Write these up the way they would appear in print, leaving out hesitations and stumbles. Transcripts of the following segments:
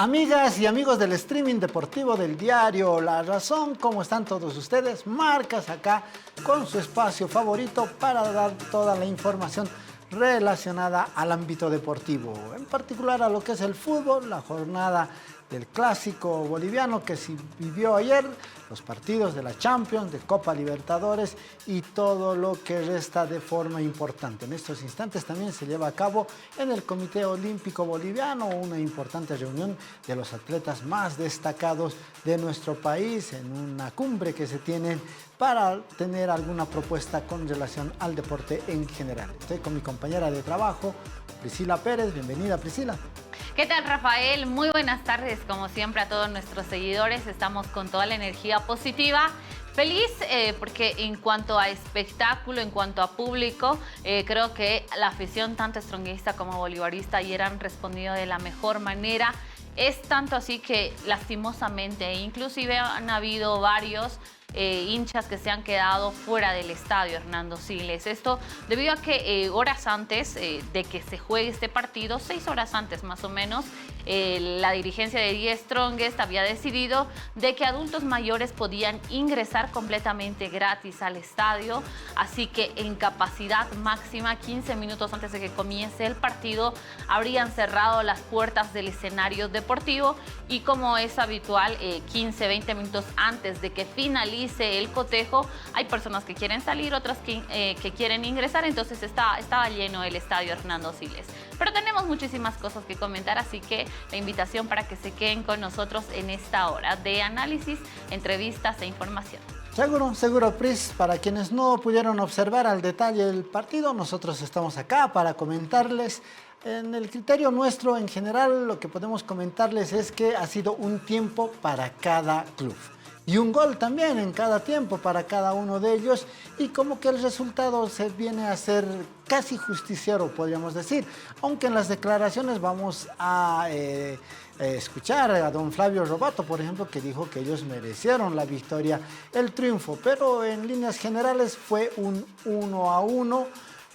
Amigas y amigos del streaming deportivo del diario La Razón, ¿cómo están todos ustedes? Marcas acá con su espacio favorito para dar toda la información relacionada al ámbito deportivo, en particular a lo que es el fútbol, la jornada del clásico boliviano que se vivió ayer, los partidos de la Champions, de Copa Libertadores y todo lo que resta de forma importante. En estos instantes también se lleva a cabo en el Comité Olímpico Boliviano una importante reunión de los atletas más destacados de nuestro país en una cumbre que se tiene para tener alguna propuesta con relación al deporte en general. Estoy con mi compañera de trabajo, Priscila Pérez. Bienvenida, Priscila. ¿Qué tal, Rafael? Muy buenas tardes, como siempre, a todos nuestros seguidores. Estamos con toda la energía positiva. Feliz porque en cuanto a espectáculo, en cuanto a público, creo que la afición, tanto stronguista como bolivarista, ayer han respondido de la mejor manera. Es tanto así que, lastimosamente, inclusive han habido varios hinchas que se han quedado fuera del estadio Hernando Siles. Esto debido a que horas antes de que se juegue este partido, 6 horas antes más o menos, la dirigencia de Die Strongest había decidido de que adultos mayores podían ingresar completamente gratis al estadio, así que en capacidad máxima, 15 minutos antes de que comience el partido, habrían cerrado las puertas del escenario deportivo y, como es habitual, 15-20 minutos antes de que finalice el cotejo, hay personas que quieren salir, otras que quieren ingresar, entonces estaba lleno el estadio Hernando Siles. Pero tenemos muchísimas cosas que comentar, así que la invitación para que se queden con nosotros en esta hora de análisis, entrevistas e información. Seguro, Pris. Para quienes no pudieron observar al detalle el partido, nosotros estamos acá para comentarles. En el criterio nuestro, en general, lo que podemos comentarles es que ha sido un tiempo para cada club. Y un gol también en cada tiempo para cada uno de ellos, y como que el resultado se viene a ser casi justiciero, podríamos decir, aunque en las declaraciones vamos a escuchar a don Flavio Robato, por ejemplo, que dijo que ellos merecieron la victoria, el triunfo, pero en líneas generales fue un 1-1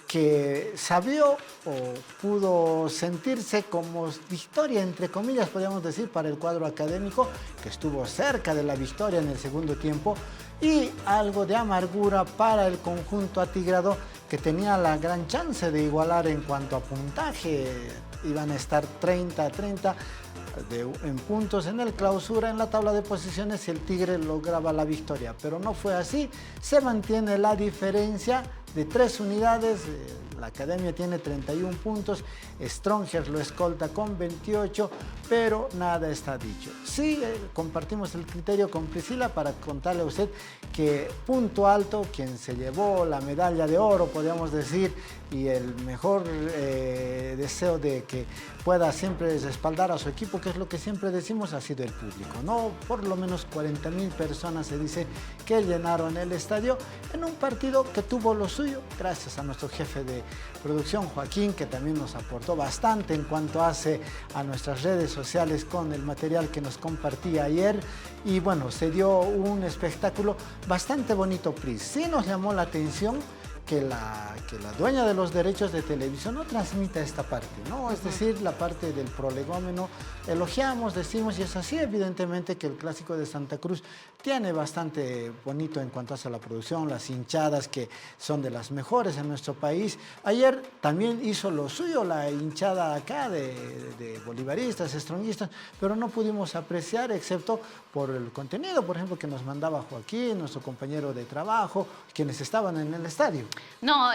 que sabió o pudo sentirse como victoria, entre comillas, podríamos decir, para el cuadro académico, que estuvo cerca de la victoria en el segundo tiempo, y algo de amargura para el conjunto atigrado, que tenía la gran chance de igualar en cuanto a puntaje. Iban a estar 30-30 en puntos en el clausura, en la tabla de posiciones, si el Tigre lograba la victoria, pero no fue así. Se mantiene la diferencia de 3 unidades. La Academia tiene 31 puntos, Strongers lo escolta con 28, pero nada está dicho. Sí, compartimos el criterio con Priscila para contarle a usted que Punto Alto, quien se llevó la medalla de oro, podríamos decir, y el mejor deseo de que pueda siempre respaldar a su equipo, que es lo que siempre decimos, ha sido el público, ¿no? Por lo menos 40.000 personas se dice que llenaron el estadio en un partido que tuvo lo suyo, gracias a nuestro jefe de producción, Joaquín, que también nos aportó bastante en cuanto hace a nuestras redes sociales con el material que nos compartía ayer. Y bueno, se dio un espectáculo bastante bonito, Pris. Sí nos llamó la atención que la dueña de los derechos de televisión no transmita esta parte, ¿no? Es decir, la parte del prolegómeno, elogiamos, decimos, y es así evidentemente que el Clásico de Santa Cruz tiene bastante bonito en cuanto a la producción, las hinchadas que son de las mejores en nuestro país. Ayer también hizo lo suyo la hinchada acá de bolivaristas, stronguistas, pero no pudimos apreciar excepto por el contenido, por ejemplo, que nos mandaba Joaquín, nuestro compañero de trabajo, quienes estaban en el estadio. No,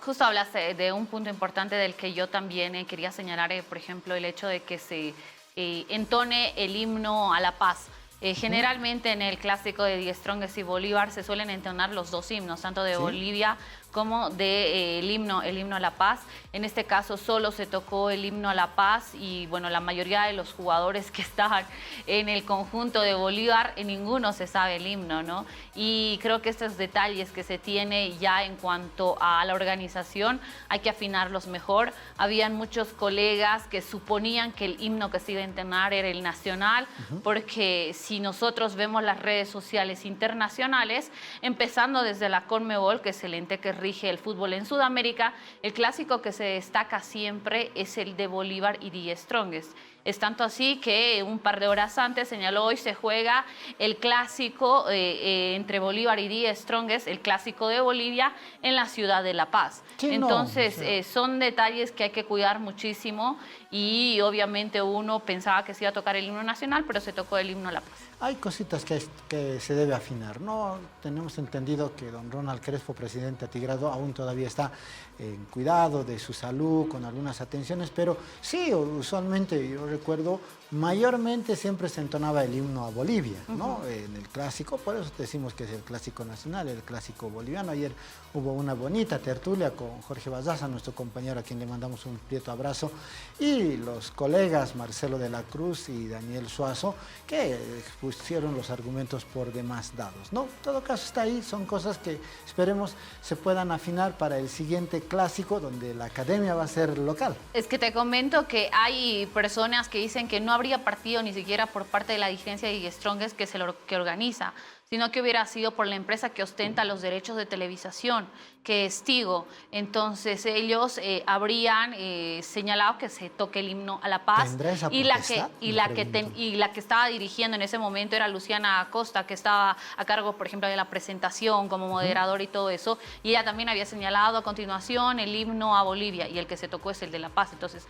justo hablas de un punto importante del que yo también quería señalar, por ejemplo, el hecho de que se entone el himno a la paz. Generalmente en el clásico de Die Strongest y Bolívar se suelen entonar los dos himnos, tanto de Bolivia como el himno a la paz. En este caso solo se tocó el himno a la paz y bueno, la mayoría de los jugadores que estaban en el conjunto de Bolívar, en ninguno se sabe el himno, ¿no? Y creo que estos detalles que se tiene ya en cuanto a la organización hay que afinarlos mejor. Habían muchos colegas que suponían que el himno que se iba a entonar era el nacional, porque si nosotros vemos las redes sociales internacionales, empezando desde la Conmebol, que es el ente que rige rige el fútbol en Sudamérica, el clásico que se destaca siempre es el de Bolívar y The Strongest. Es tanto así que un par de horas antes señaló, hoy se juega el clásico entre Bolívar y The Strongest, el clásico de Bolivia, en la ciudad de La Paz. Sí, Entonces, no, o sea, son detalles que hay que cuidar muchísimo y obviamente uno pensaba que se iba a tocar el himno nacional, pero se tocó el himno La Paz. hay cositas que se debe afinar, ¿no? Tenemos entendido que don Ronald Crespo, presidente atigrado, aún todavía está en cuidado de su salud, con algunas atenciones, pero sí, usualmente yo recuerdo, mayormente siempre se entonaba el himno a Bolivia, ¿no? En el clásico, por eso decimos que es el clásico nacional, el clásico boliviano. Ayer hubo una bonita tertulia con Jorge Bazaza, nuestro compañero, a quien le mandamos un prieto abrazo, y los colegas Marcelo de la Cruz y Daniel Suazo, que expusieron los argumentos por demás dados, ¿no? En todo caso está ahí, son cosas que esperemos se puedan afinar para el siguiente clásico, donde la academia va a ser local. Es que te comento que hay personas que dicen que no habría partido ni siquiera por parte de la dirigencia de The Strongest que organiza, sino que hubiera sido por la empresa que ostenta los derechos de televisación, que es Tigo. Entonces ellos habrían señalado que se toque el himno a La Paz. ¿Tendrá esa y potestad? la que estaba dirigiendo en ese momento era Luciana Acosta, que estaba a cargo, por ejemplo, de la presentación como moderador y todo eso. Y ella también había señalado a continuación el himno a Bolivia, y el que se tocó es el de La Paz. Entonces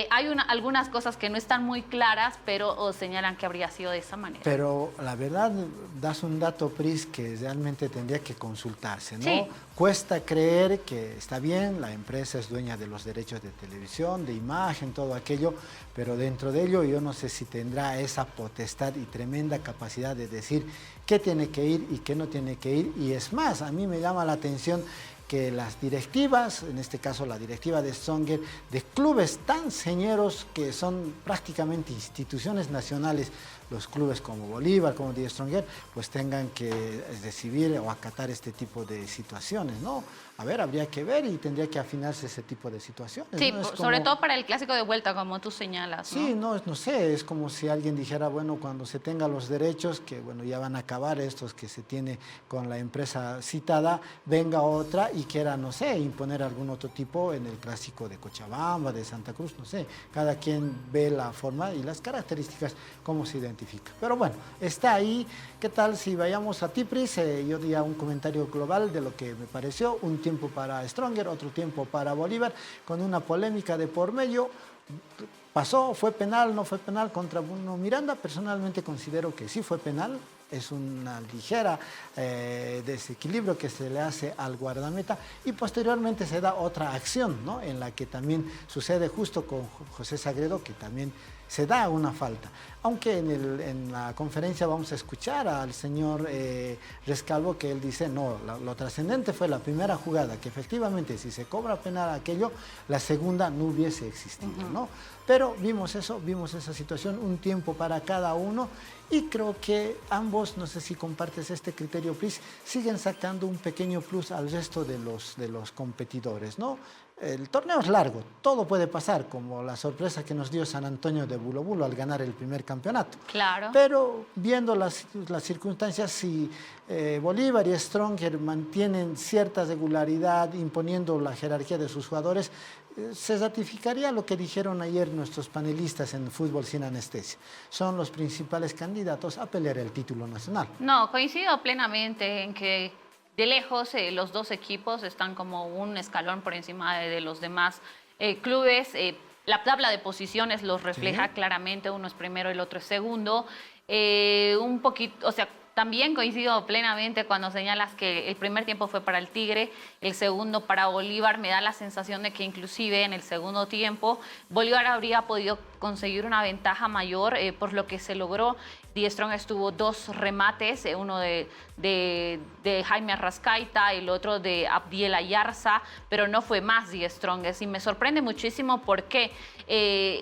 hay algunas cosas que no están muy claras, pero señalan que habría sido de esa manera. Pero la verdad, das un dato, Pris, que realmente tendría que consultarse, ¿no? Sí. Cuesta creer que está bien, la empresa es dueña de los derechos de televisión, de imagen, todo aquello, pero dentro de ello yo no sé si tendrá esa potestad y tremenda capacidad de decir qué tiene que ir y qué no tiene que ir. Y es más, a mí me llama la atención que las directivas, en este caso la directiva de Strongest, de clubes tan señeros que son prácticamente instituciones nacionales, los clubes como Bolívar, como The Strongest, pues tengan que recibir o acatar este tipo de situaciones, ¿no? A ver, habría que ver y tendría que afinarse ese tipo de situaciones. Sí, ¿no? sobre todo para el clásico de vuelta, como tú señalas, ¿no? Sí, no sé, es como si alguien dijera, bueno, cuando se tenga los derechos, que bueno, ya van a acabar estos que se tiene con la empresa citada, venga otra y quiera, no sé, imponer algún otro tipo en el clásico de Cochabamba, de Santa Cruz, no sé, cada quien ve la forma y las características, cómo se identifica. Pero bueno, está ahí. ¿Qué tal si vayamos a Tipris? Yo diría un comentario global de lo que me pareció, un tiempo para Strongest, otro tiempo para Bolívar, con una polémica de por medio. Pasó, fue penal, no fue penal contra Bruno Miranda. Personalmente considero que sí fue penal. Es una ligera desequilibrio que se le hace al guardameta y posteriormente se da otra acción, ¿no? En la que también sucede justo con José Sagredo, que también se da una falta. Aunque en la conferencia vamos a escuchar al señor Rescalvo, que él dice, no, lo trascendente fue la primera jugada, que efectivamente si se cobra penal aquello, la segunda no hubiese existido, ¿no? Pero vimos eso, vimos esa situación, un tiempo para cada uno, y creo que ambos, no sé si compartes este criterio, Pris, siguen sacando un pequeño plus al resto de los competidores, ¿no? El torneo es largo, todo puede pasar, como la sorpresa que nos dio San Antonio de Bulo Bulo al ganar el primer campeonato. Claro. Pero viendo las circunstancias, si Bolívar y Strongest mantienen cierta regularidad, imponiendo la jerarquía de sus jugadores, se ratificaría lo que dijeron ayer nuestros panelistas en Fútbol Sin Anestesia. Son los principales candidatos a pelear el título nacional. No, coincido plenamente en que de lejos los dos equipos están como un escalón por encima de los demás clubes. La tabla de posiciones los refleja claramente, uno es primero, el otro es segundo. Un poquito, o sea, también coincido plenamente cuando señalas que el primer tiempo fue para el Tigre, el segundo para Bolívar. Me da la sensación de que inclusive en el segundo tiempo Bolívar habría podido conseguir una ventaja mayor por lo que se logró. The Strongest tuvo dos remates, uno de Jaime Arrascaita, el otro de Abdiel Ayarza, pero no fue más The Strongest. Y me sorprende muchísimo porque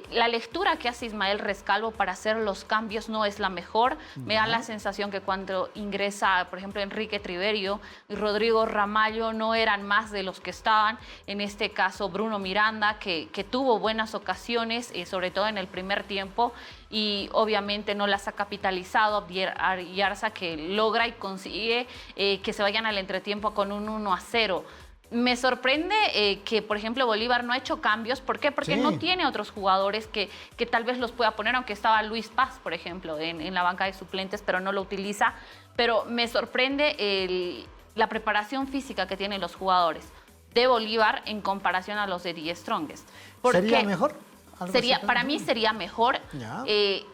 la lectura que hace Ismael Rescalvo para hacer los cambios no es la mejor. Me da la sensación que cuando ingresa, por ejemplo, Enrique Triverio y Rodrigo Ramallo, no eran más de los que estaban. En este caso, Bruno Miranda, que tuvo buenas ocasiones, sobre todo en el primer tiempo, y obviamente no las ha capitalizado. Abdiel Ayarza, que logra y consigue que se vayan al entretiempo con un 1-0. Me sorprende que, por ejemplo, Bolívar no ha hecho cambios. ¿Por qué? Porque no tiene otros jugadores que tal vez los pueda poner, aunque estaba Luis Paz, por ejemplo, en la banca de suplentes, pero no lo utiliza. Pero me sorprende la preparación física que tienen los jugadores de Bolívar en comparación a los de The Strongest. ¿Sería mejor? Para mí sería mejor.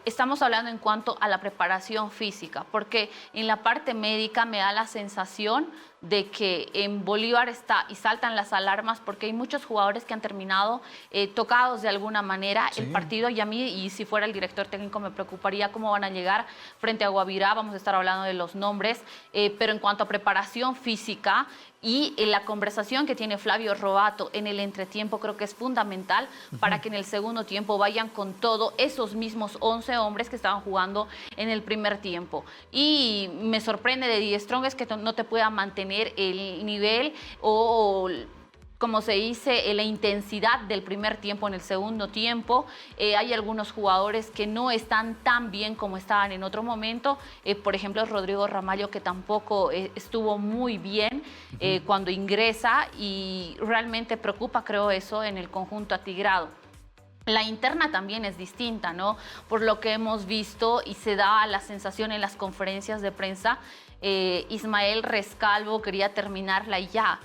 Estamos hablando en cuanto a la preparación física, porque en la parte médica me da la sensación de que en Bolívar está y saltan las alarmas porque hay muchos jugadores que han terminado tocados de alguna manera el partido, y a mí, y si fuera el director técnico, me preocuparía cómo van a llegar frente a Guavirá. Vamos a estar hablando de los nombres, pero en cuanto a preparación física y la conversación que tiene Flavio Robato en el entretiempo, creo que es fundamental para que en el segundo tiempo vayan con todo esos mismos 11 hombres que estaban jugando en el primer tiempo. Y me sorprende de Die Strongest que no te pueda mantener el nivel o como se dice, la intensidad del primer tiempo en el segundo tiempo. Hay algunos jugadores que no están tan bien como estaban en otro momento. Por ejemplo, Rodrigo Ramallo, que tampoco estuvo muy bien cuando ingresa, y realmente preocupa, creo, eso en el conjunto atigrado. La interna también es distinta, ¿no? Por lo que hemos visto y se da la sensación en las conferencias de prensa, Ismael Rescalvo quería terminarla ya.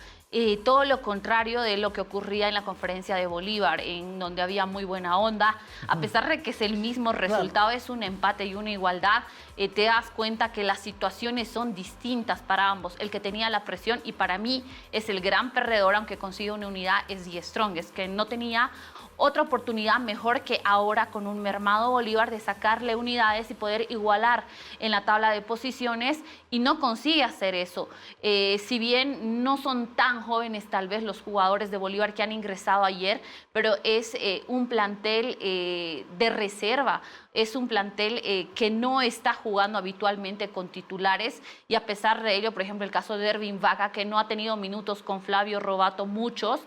Todo lo contrario de lo que ocurría en la conferencia de Bolívar, en donde había muy buena onda. A pesar de que es el mismo resultado, es un empate y una igualdad, te das cuenta que las situaciones son distintas para ambos. El que tenía la presión, y para mí es el gran perdedor, aunque consigue una unidad, es The Strongest, que no tenía otra oportunidad mejor que ahora, con un mermado Bolívar, de sacarle unidades y poder igualar en la tabla de posiciones, y no consigue hacer eso. Si bien no son tan jóvenes tal vez los jugadores de Bolívar que han ingresado ayer, pero es un plantel de reserva, es un plantel que no está jugando habitualmente con titulares, y a pesar de ello, por ejemplo, el caso de Ervin Vaca, que no ha tenido minutos con Flavio Robato muchos,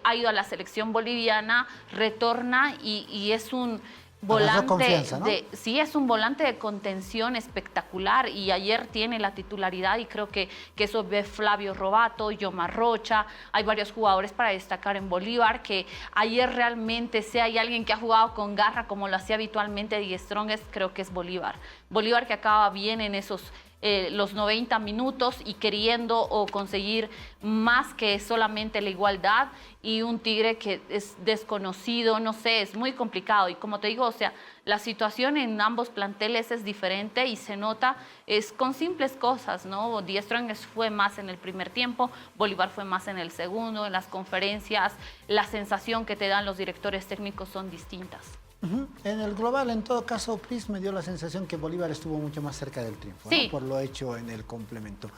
ha ido a la selección boliviana, retorna y es un volante es un volante de contención espectacular, y ayer tiene la titularidad, y creo que eso ve Flavio Robato, Yomar Rocha. Hay varios jugadores para destacar en Bolívar, que ayer realmente, si hay alguien que ha jugado con garra como lo hacía habitualmente Die Strongest, creo que es Bolívar. Bolívar, que acaba bien en esos los 90 minutos y queriendo conseguir más que solamente la igualdad, y un Tigre que es desconocido, no sé, es muy complicado. Y como te digo, o sea, la situación en ambos planteles es diferente y se nota, es con simples cosas, ¿no? Die Strongest fue más en el primer tiempo, Bolívar fue más en el segundo. En las conferencias, la sensación que te dan los directores técnicos son distintas. En el global, en todo caso, Pris, me dio la sensación que Bolívar estuvo mucho más cerca del triunfo, ¿no? Por lo hecho en el complemento.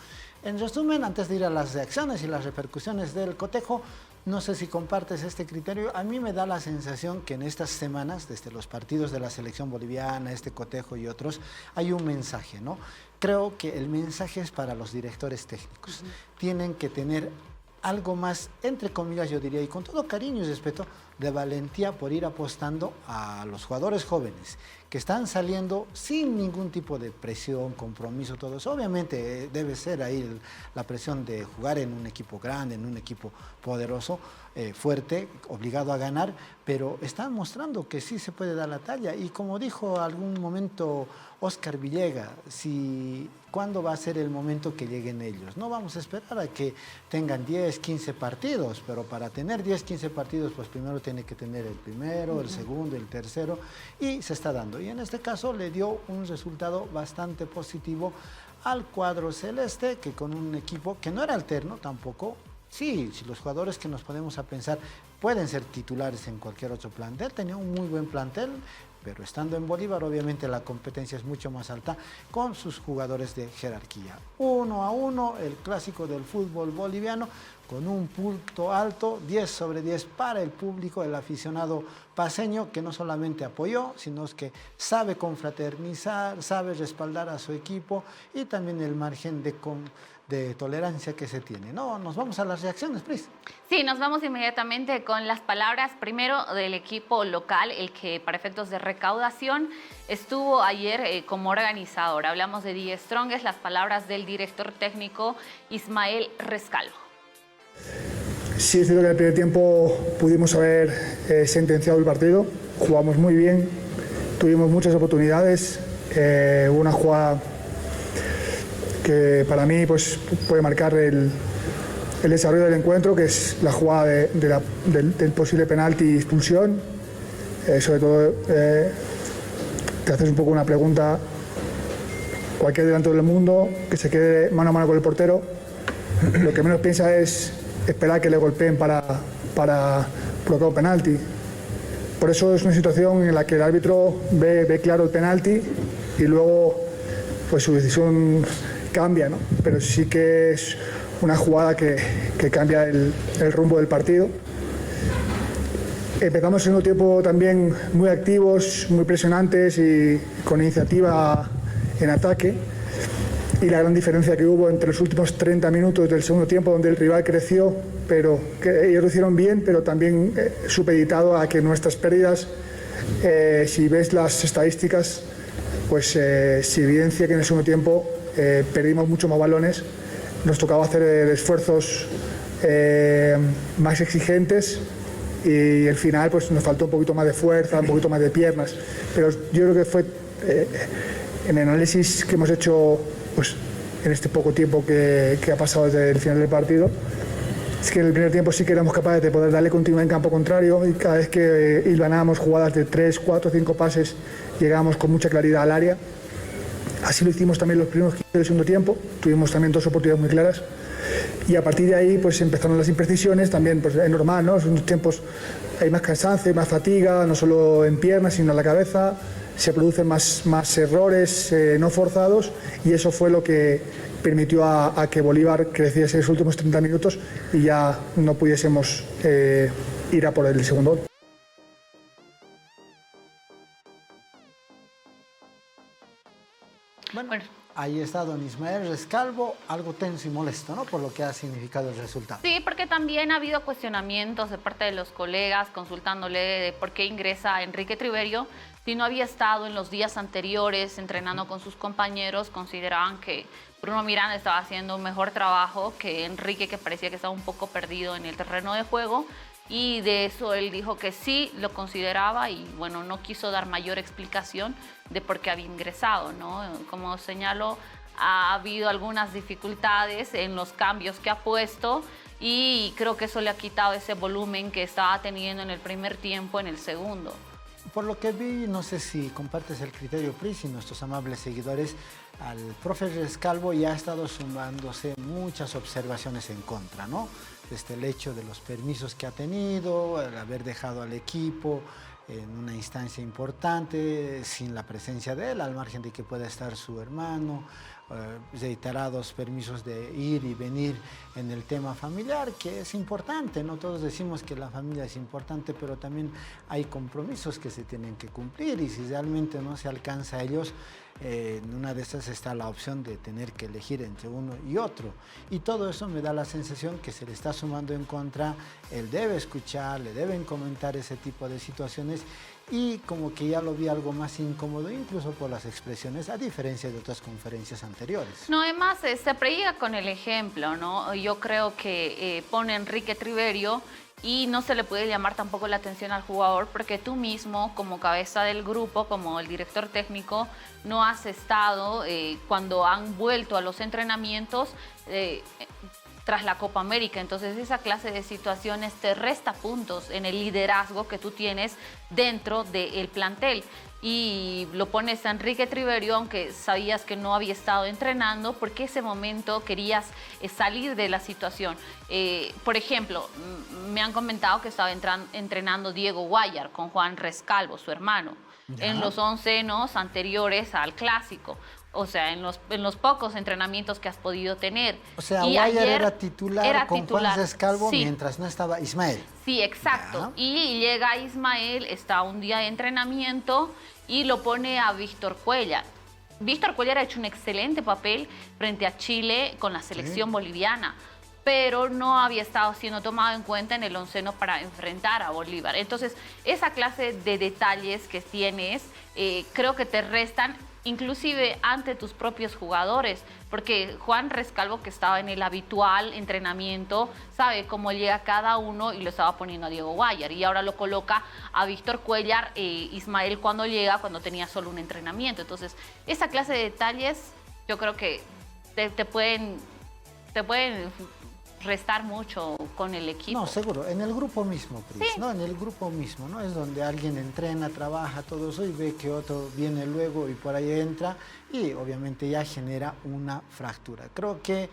En resumen, antes de ir a las reacciones y las repercusiones del cotejo, no sé si compartes este criterio. A mí me da la sensación que en estas semanas, desde los partidos de la selección boliviana, este cotejo y otros, hay un mensaje, ¿no? Creo que el mensaje es para los directores técnicos. Tienen que tener algo más, entre comillas, yo diría, y con todo cariño y respeto, de valentía por ir apostando a los jugadores jóvenes que están saliendo sin ningún tipo de presión, compromiso, todo eso. Obviamente debe ser ahí la presión de jugar en un equipo grande, en un equipo poderoso, fuerte, obligado a ganar, pero están mostrando que sí se puede dar la talla. Y como dijo algún momento Oscar Villega, ¿cuándo va a ser el momento que lleguen ellos? No vamos a esperar a que tengan 10, 15 partidos, pero para tener 10, 15 partidos, pues primero tiene que tener el primero, el segundo, el tercero, y se está dando. Y en este caso le dio un resultado bastante positivo al cuadro celeste, que con un equipo que no era alterno tampoco. Sí, si los jugadores que nos ponemos a pensar pueden ser titulares en cualquier otro plantel, tenía un muy buen plantel, pero estando en Bolívar, obviamente la competencia es mucho más alta con sus jugadores de jerarquía. 1-1, el clásico del fútbol boliviano, con un punto alto, 10 sobre 10 para el público, el aficionado paceño, que no solamente apoyó, sino que sabe confraternizar, sabe respaldar a su equipo, y también el margen de tolerancia que se tiene, ¿no? Nos vamos a las reacciones, Pris. Sí, nos vamos inmediatamente con las palabras primero del equipo local, el que para efectos de recaudación estuvo ayer como organizador. Hablamos de Die Strongest, las palabras del director técnico Ismael Rescalvo. Sí, es cierto que en el primer tiempo pudimos haber sentenciado el partido, jugamos muy bien, tuvimos muchas oportunidades, hubo una jugada que para mí pues, puede marcar el desarrollo del encuentro, que es la jugada del posible penalti y expulsión. Sobre todo te haces un poco una pregunta, cualquier delantero del mundo que se quede mano a mano con el portero, lo que menos piensa es esperar que le golpeen para provocar un penalti. Por eso es una situación en la que el árbitro ve claro el penalti y luego pues su decisión cambia, ¿no? Pero sí que es una jugada que cambia el rumbo del partido. Empezamos el segundo tiempo también muy activos, muy presionantes y con iniciativa en ataque. Y la gran diferencia que hubo entre los últimos 30 minutos del segundo tiempo, donde el rival creció, pero que ellos lo hicieron bien, pero también supeditado a que nuestras pérdidas, si ves las estadísticas, pues se evidencia que en el segundo tiempo perdimos mucho más balones, nos tocaba hacer esfuerzos más exigentes y al final pues nos faltó un poquito más de fuerza, un poquito más de piernas, pero yo creo que fue en el análisis que hemos hecho pues, en este poco tiempo que ha pasado desde el final del partido, es que en el primer tiempo sí que éramos capaces de poder darle continuidad en campo contrario y cada vez que hilvanábamos jugadas de 3, 4, 5 pases llegábamos con mucha claridad al área. Así lo hicimos también los primeros 15 del segundo tiempo, tuvimos también 2 oportunidades muy claras y a partir de ahí pues empezaron las imprecisiones, también pues, es normal, ¿no? En unos tiempos hay más cansancio, más fatiga, no solo en piernas sino en la cabeza, se producen más errores no forzados y eso fue lo que permitió a que Bolívar creciese en los últimos 30 minutos y ya no pudiésemos ir a por el segundo gol. Bueno, ahí está don Ismael Rescalvo, algo tenso y molesto, ¿no? Por lo que ha significado el resultado. Sí, porque también ha habido cuestionamientos de parte de los colegas consultándole de por qué ingresa Enrique Triverio. Si no había estado en los días anteriores entrenando con sus compañeros, consideraban que Bruno Miranda estaba haciendo un mejor trabajo que Enrique, que parecía que estaba un poco perdido en el terreno de juego. Y de eso él dijo que sí lo consideraba y bueno, no quiso dar mayor explicación de por qué había ingresado, ¿no? Como señaló, ha habido algunas dificultades en los cambios que ha puesto y creo que eso le ha quitado ese volumen que estaba teniendo en el primer tiempo en el segundo. Por lo que vi, no sé si compartes el criterio PRIS y nuestros amables seguidores, al profe Rescalvo ya ha estado sumándose muchas observaciones en contra, ¿no? Desde el hecho de los permisos que ha tenido, el haber dejado al equipo en una instancia importante, sin la presencia de él, al margen de que pueda estar su hermano, reiterados permisos de ir y venir en el tema familiar, que es importante, ¿no? Todos decimos que la familia es importante, pero también hay compromisos que se tienen que cumplir y si realmente no se alcanza a ellos, en una de esas está la opción de tener que elegir entre uno y otro. Y todo eso me da la sensación que se le está sumando en contra, él debe escuchar, le deben comentar ese tipo de situaciones y como que ya lo vi algo más incómodo, incluso por las expresiones, a diferencia de otras conferencias anteriores. No, además se predica con el ejemplo, ¿no? Yo creo que pone Enrique Triverio y no se le puede llamar tampoco la atención al jugador porque tú mismo, como cabeza del grupo, como el director técnico, no has estado cuando han vuelto a los entrenamientos tras la Copa América. Entonces esa clase de situaciones te resta puntos en el liderazgo que tú tienes dentro del plantel. Y lo pones a Enrique Triverio, aunque sabías que no había estado entrenando, porque ese momento querías salir de la situación. Por ejemplo, me han comentado que estaba entrenando Diego Guayar con Juan Rescalvo, su hermano, en los 11 anteriores al Clásico. O sea, en los pocos entrenamientos que has podido tener. O sea, Guayar era titular con Juan Rescalvo, sí, mientras no estaba Ismael. Sí, exacto. Ya. Y llega Ismael, está un día de entrenamiento y lo pone a Víctor Cuéllar. Víctor Cuéllar ha hecho un excelente papel frente a Chile con la selección boliviana. pero no había estado siendo tomado en cuenta en el onceno para enfrentar a Bolívar. Entonces, esa clase de detalles que tienes, creo que te restan inclusive ante tus propios jugadores, porque Juan Rescalvo, que estaba en el habitual entrenamiento, sabe cómo llega cada uno y lo estaba poniendo a Diego Guayar, y ahora lo coloca a Víctor Cuellar, Ismael cuando llega, cuando tenía solo un entrenamiento. Entonces, esa clase de detalles yo creo que te pueden restar mucho con el equipo. No, seguro, en el grupo mismo, Pris, Sí. ¿no? En el grupo mismo, ¿no? Es donde alguien entrena, trabaja, todo eso, y ve que otro viene luego y por ahí entra, y obviamente ya genera una fractura. Creo que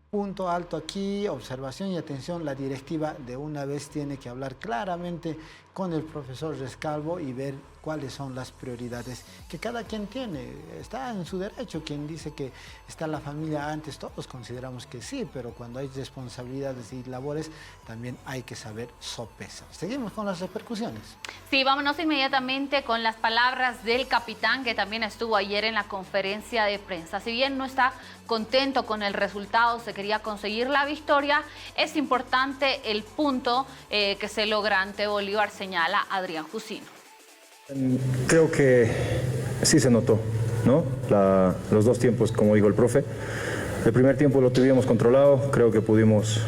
punto alto aquí, observación y atención, la directiva de una vez tiene que hablar claramente con el profesor Rescalvo y ver cuáles son las prioridades que cada quien tiene. Está en su derecho. Quien dice que está la familia antes, todos consideramos que sí, pero cuando hay responsabilidades y labores también hay que saber sopesar. Seguimos con las repercusiones. Sí, vámonos inmediatamente con las palabras del capitán, que también estuvo ayer en la conferencia de prensa. Si bien no está contento con el resultado, se quería conseguir la victoria, es importante el punto que se logra ante Bolívar, señala Adrián Jusino. Creo que sí se notó, ¿no? Los dos tiempos, como dijo el profe. El primer tiempo lo tuvimos controlado, creo que pudimos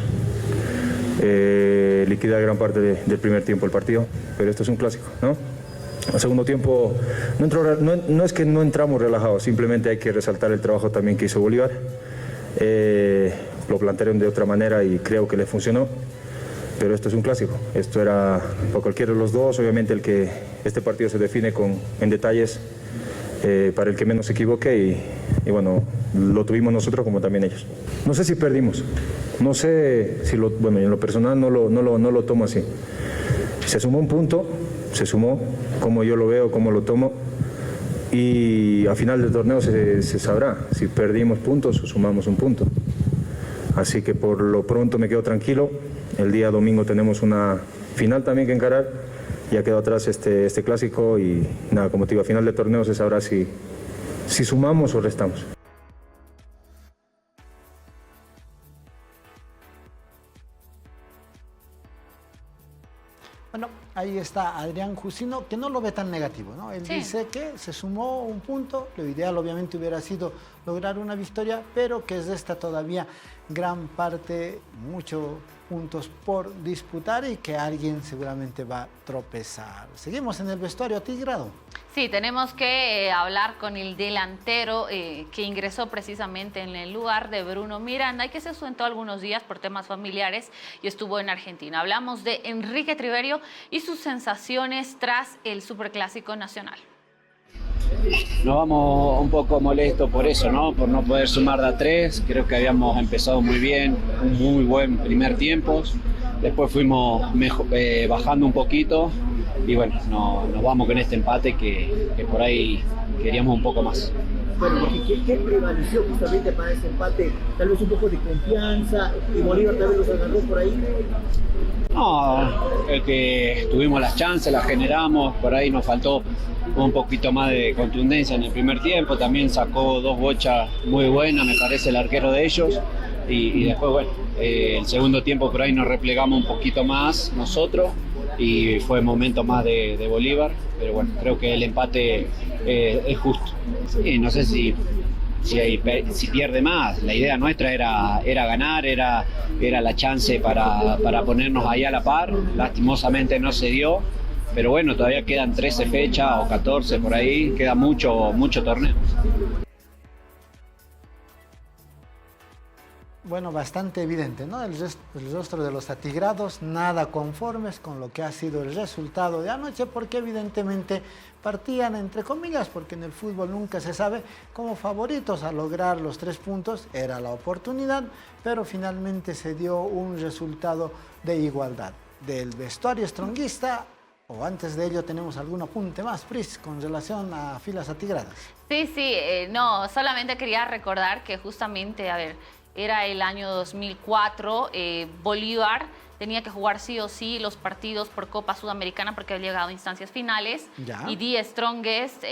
liquidar gran parte del primer tiempo el partido, pero esto es un clásico, ¿no? El segundo tiempo no es que no entramos relajados, simplemente hay que resaltar el trabajo también que hizo Bolívar. Lo plantearon de otra manera y creo que le funcionó. Pero esto es un clásico, esto era para cualquiera de los dos, obviamente este partido se define en detalles para el que menos se equivoque y bueno, lo tuvimos nosotros como también ellos. No sé si perdimos, no sé si bueno, en lo personal no lo tomo así. Se sumó un punto, se sumó, como yo lo veo, como lo tomo, y al final del torneo se sabrá si perdimos puntos o sumamos un punto. Así que por lo pronto me quedo tranquilo. El día domingo tenemos una final también que encarar. Ya quedó atrás este clásico y nada, como te digo, a final de torneo se sabrá si sumamos o restamos. Bueno, ahí está Adrián Jusino, que no lo ve tan negativo, ¿no? Él Sí. dice que se sumó un punto, lo ideal obviamente hubiera sido lograr una victoria, pero que es de esta todavía gran parte, muchos puntos por disputar y que alguien seguramente va a tropezar. Seguimos en el vestuario atigrado. Sí, tenemos que hablar con el delantero que ingresó precisamente en el lugar de Bruno Miranda y que se ausentó algunos días por temas familiares y estuvo en Argentina. Hablamos de Enrique Triverio y sus sensaciones tras el Superclásico Nacional. Nos vamos un poco molestos por eso, ¿no? Por no poder sumar de a 3. Creo que habíamos empezado muy bien, un muy buen primer tiempo. Después fuimos bajando un poquito y bueno, nos vamos con este empate que por ahí queríamos un poco más. Bueno, porque ¿qué prevaleció justamente para ese empate? Tal vez un poco de confianza y Bolívar tal vez los agarró por ahí. No, el que tuvimos las chances, las generamos, por ahí nos faltó un poquito más de contundencia en el primer tiempo, también sacó 2 bochas muy buenas, me parece, el arquero de ellos, y después, bueno, el segundo tiempo por ahí nos replegamos un poquito más nosotros, y fue momento más de Bolívar, pero bueno, creo que el empate es justo. Sí, no sé si pierde más, la idea nuestra era ganar, era la chance para ponernos ahí a la par, lastimosamente no se dio, pero bueno, todavía quedan 13 fechas o 14 por ahí, queda mucho torneo. Bueno, bastante evidente, ¿no? El rostro de los atigrados, nada conformes con lo que ha sido el resultado de anoche, porque evidentemente partían, entre comillas, porque en el fútbol nunca se sabe, como favoritos a lograr los 3 puntos, era la oportunidad, pero finalmente se dio un resultado de igualdad. Del vestuario stronguista, o antes de ello tenemos algún apunte más, Pris, con relación a filas atigradas. Sí, no, solamente quería recordar que justamente, a ver, era el año 2004, Bolívar tenía que jugar sí o sí los partidos por Copa Sudamericana porque había llegado a instancias finales. Ya. Y The Strongest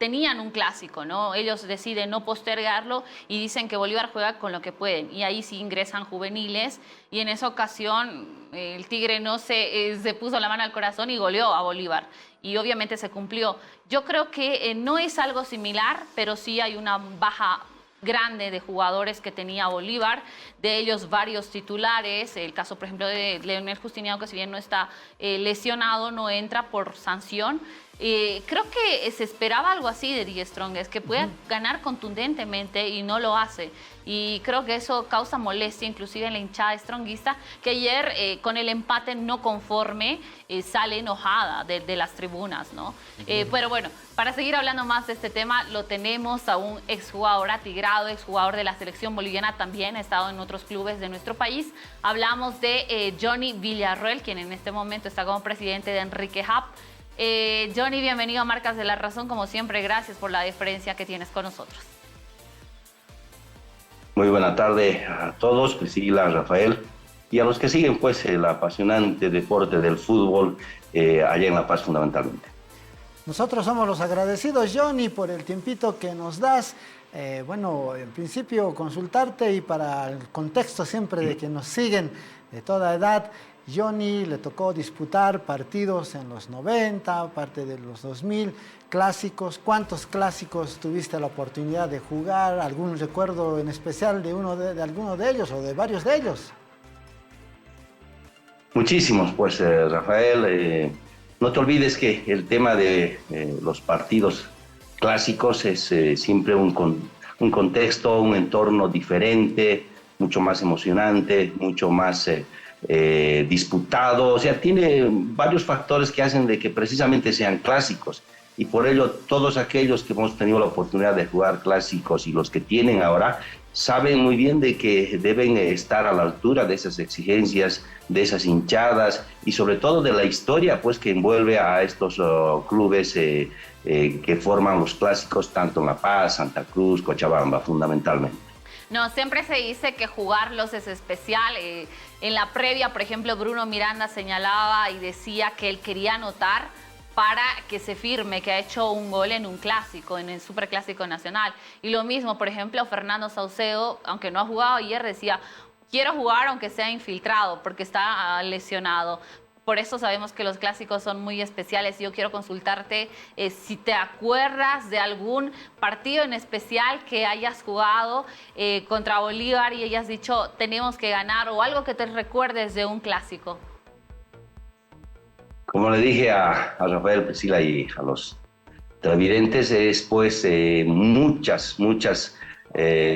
tenían un clásico, ¿no? Ellos deciden no postergarlo y dicen que Bolívar juega con lo que pueden. Y ahí sí ingresan juveniles. Y en esa ocasión el Tigre no se puso la mano al corazón y goleó a Bolívar. Y obviamente se cumplió. Yo creo que no es algo similar, pero sí hay una baja grande de jugadores que tenía Bolívar, de ellos varios titulares, el caso por ejemplo de Leonel Justiniano, que si bien no está lesionado, no entra por sanción. Creo que se esperaba algo así de Die Strongest, que pueda ganar contundentemente y no lo hace. Y creo que eso causa molestia inclusive en la hinchada stronguista, que ayer con el empate no conforme sale enojada de las tribunas, ¿no? Pero bueno, para seguir hablando más de este tema, lo tenemos a un exjugador atigrado, exjugador de la selección boliviana, también ha estado en otros clubes de nuestro país. Hablamos de Johnny Villarroel, quien en este momento está como presidente de Enrique Hub. Johnny, bienvenido a Marcas de la Razón, como siempre, gracias por la deferencia que tienes con nosotros. Muy buena tarde a todos, Priscila, Rafael, y a los que siguen pues el apasionante deporte del fútbol allá en La Paz fundamentalmente. Nosotros somos los agradecidos, Johnny, por el tiempito que nos das. Bueno, en principio consultarte y para el contexto siempre de que nos siguen de toda edad, Johnny le tocó disputar partidos en los 90, parte de los 2000, clásicos. ¿Cuántos clásicos tuviste la oportunidad de jugar? ¿Algún recuerdo en especial de alguno de ellos o de varios de ellos? Muchísimos, pues Rafael. No te olvides que el tema de los partidos clásicos es siempre un contexto, un entorno diferente, mucho más emocionante, mucho más disputado. O sea, tiene varios factores que hacen de que precisamente sean clásicos. Y por ello todos aquellos que hemos tenido la oportunidad de jugar clásicos y los que tienen ahora saben muy bien de que deben estar a la altura de esas exigencias, de esas hinchadas y sobre todo de la historia pues que envuelve a estos clubes que forman los clásicos tanto en La Paz, Santa Cruz, Cochabamba fundamentalmente. No, siempre se dice que jugarlos es especial. En la previa, por ejemplo, Bruno Miranda señalaba y decía que él quería anotar para que se firme que ha hecho un gol en un clásico, en el Superclásico Nacional. Y lo mismo, por ejemplo, Fernando Saucedo, aunque no ha jugado ayer, decía, quiero jugar aunque sea infiltrado, porque está lesionado. Por eso sabemos que los clásicos son muy especiales. Yo quiero consultarte si te acuerdas de algún partido en especial que hayas jugado contra Bolívar y hayas dicho, tenemos que ganar, o algo que te recuerdes de un clásico. Como le dije a Rafael, Priscila y a los televidentes, es pues muchas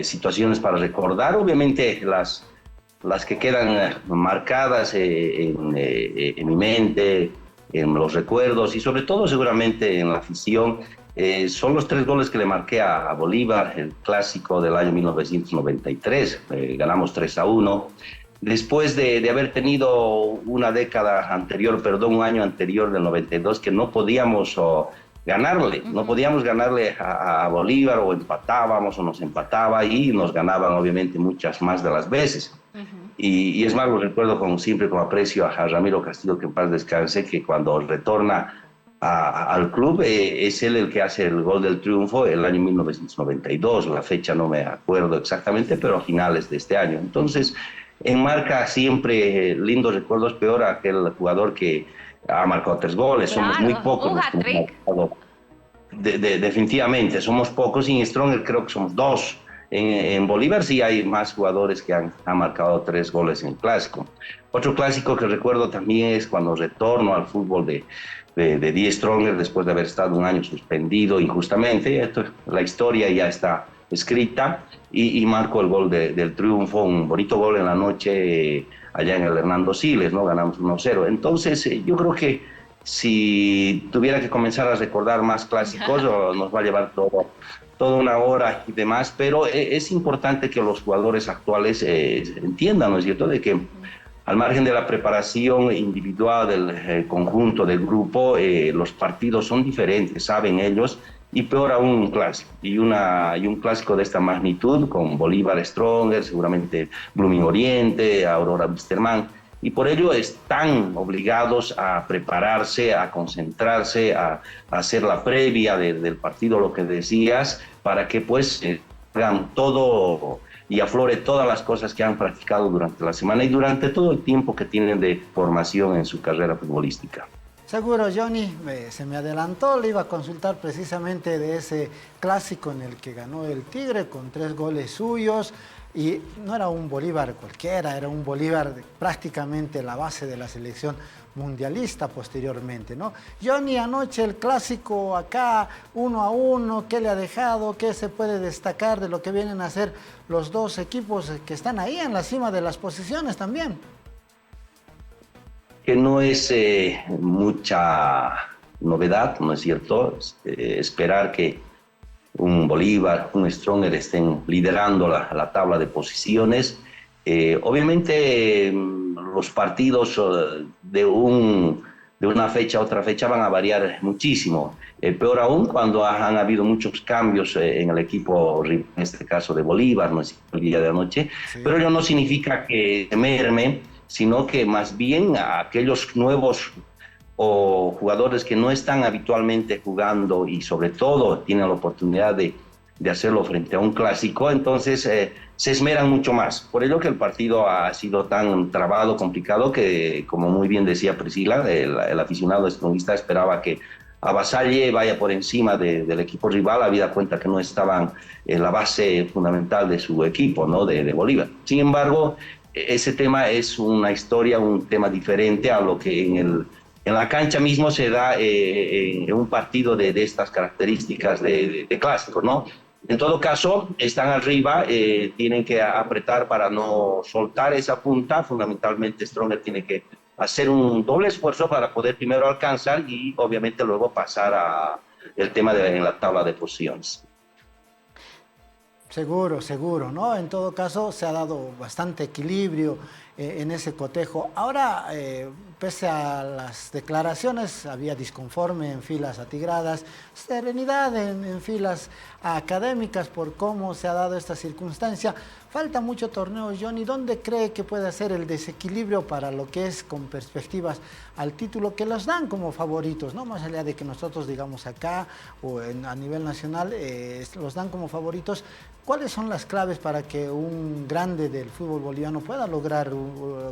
situaciones para recordar. Obviamente las que quedan marcadas en mi mente, en los recuerdos y sobre todo seguramente en la afición, son los 3 goles que le marqué a Bolívar, el clásico del año 1993, ganamos 3-1. Después de haber tenido una década anterior, un año anterior del 92, que no podíamos ganarle, no podíamos ganarle a Bolívar, o empatábamos o nos empataba y nos ganaban obviamente muchas más de las veces. Y es más, lo recuerdo siempre con aprecio a Ramiro Castillo, que en paz descanse, que cuando retorna al club es él el que hace el gol del triunfo el año 1992, la fecha no me acuerdo exactamente, pero a finales de este año. Entonces, enmarca siempre lindos recuerdos, peor aquel jugador que ha marcado 3 goles, claro, somos muy pocos. Un hat-trick. Definitivamente, somos pocos, y en Stronger creo que somos 2. En Bolívar sí hay más jugadores que han marcado 3 goles en el clásico. Otro clásico que recuerdo también es cuando retorno al fútbol de Die Stronger después de haber estado un año suspendido injustamente. La historia ya está escrita y marco el gol del triunfo, un bonito gol en la noche allá en el Hernando Siles, ¿no? Ganamos 1-0. Entonces yo creo que si tuviera que comenzar a recordar más clásicos nos va a llevar toda una hora y demás, pero es importante que los jugadores actuales entiendan, ¿no es cierto?, de que al margen de la preparación individual del conjunto, del grupo, los partidos son diferentes, saben ellos, y peor aún un clásico, y un clásico de esta magnitud, con Bolívar Stronger, seguramente Blooming Oriente, Aurora Wisterman, y por ello están obligados a prepararse, a concentrarse, a hacer la previa del partido, lo que decías, para que pues hagan todo y aflore todas las cosas que han practicado durante la semana y durante todo el tiempo que tienen de formación en su carrera futbolística. Seguro, Johnny, se me adelantó, le iba a consultar precisamente de ese clásico en el que ganó el Tigre con 3 goles suyos, y no era un Bolívar cualquiera, era un Bolívar prácticamente la base de la selección mundialista posteriormente, ¿no? Johnny, anoche el clásico acá, 1-1, ¿qué le ha dejado? ¿Qué se puede destacar de lo que vienen a hacer los dos equipos que están ahí en la cima de las posiciones también? Que no es mucha novedad, ¿no es cierto? Esperar que un Bolívar, un Stronger estén liderando la tabla de posiciones. Obviamente los partidos de una fecha a otra fecha van a variar muchísimo. Peor aún cuando han habido muchos cambios en el equipo, en este caso de Bolívar, no es el día de anoche, sí. Pero ello no significa que se merme, sino que más bien a aquellos nuevos o jugadores que no están habitualmente jugando y sobre todo tienen la oportunidad de hacerlo frente a un clásico, entonces se esmeran mucho más. Por ello que el partido ha sido tan trabado, complicado, que como muy bien decía Priscila, el aficionado stronguista esperaba que avasalle, vaya por encima del equipo rival, habida cuenta que no estaban en la base fundamental de su equipo, ¿no? de Bolívar. Sin embargo, ese tema es una historia, un tema diferente a lo que en la cancha mismo se da en un partido de estas características de clásico, ¿no? En todo caso, están arriba, tienen que apretar para no soltar esa punta. Fundamentalmente, Stronger tiene que hacer un doble esfuerzo para poder primero alcanzar y obviamente luego pasar a el tema en la tabla de posiciones. Seguro, seguro, ¿no? En todo caso, se ha dado bastante equilibrio en ese cotejo. Ahora, pese a las declaraciones, había disconforme en filas atigradas, serenidad en filas académicas por cómo se ha dado esta circunstancia. Falta mucho torneo, Johnny. ¿Dónde cree que puede hacer el desequilibrio para lo que es con perspectivas al título que los dan como favoritos, ¿no? Más allá de que nosotros digamos acá o a nivel nacional los dan como favoritos. ¿Cuáles son las claves para que un grande del fútbol boliviano pueda lograr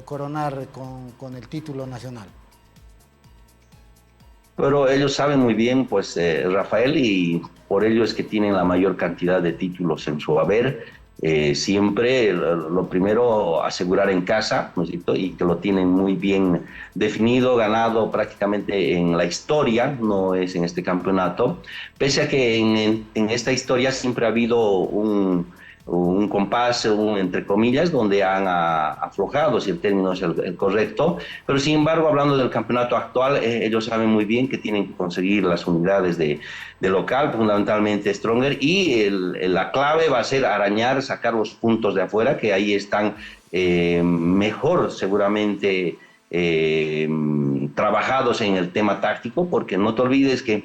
coronar con el título nacional? Pero ellos saben muy bien, pues, Rafael, y por ello es que tienen la mayor cantidad de títulos en su haber. Siempre lo primero asegurar en casa, ¿no es cierto? Y que lo tienen muy bien definido, ganado prácticamente en la historia, no es en este campeonato, pese a que en esta historia siempre ha habido un compás, entre comillas, donde han aflojado, si el término es el correcto, pero sin embargo, hablando del campeonato actual, ellos saben muy bien que tienen que conseguir las unidades de local, fundamentalmente Stronger, y la clave va a ser arañar, sacar los puntos de afuera, que ahí están mejor seguramente trabajados en el tema táctico, porque no te olvides que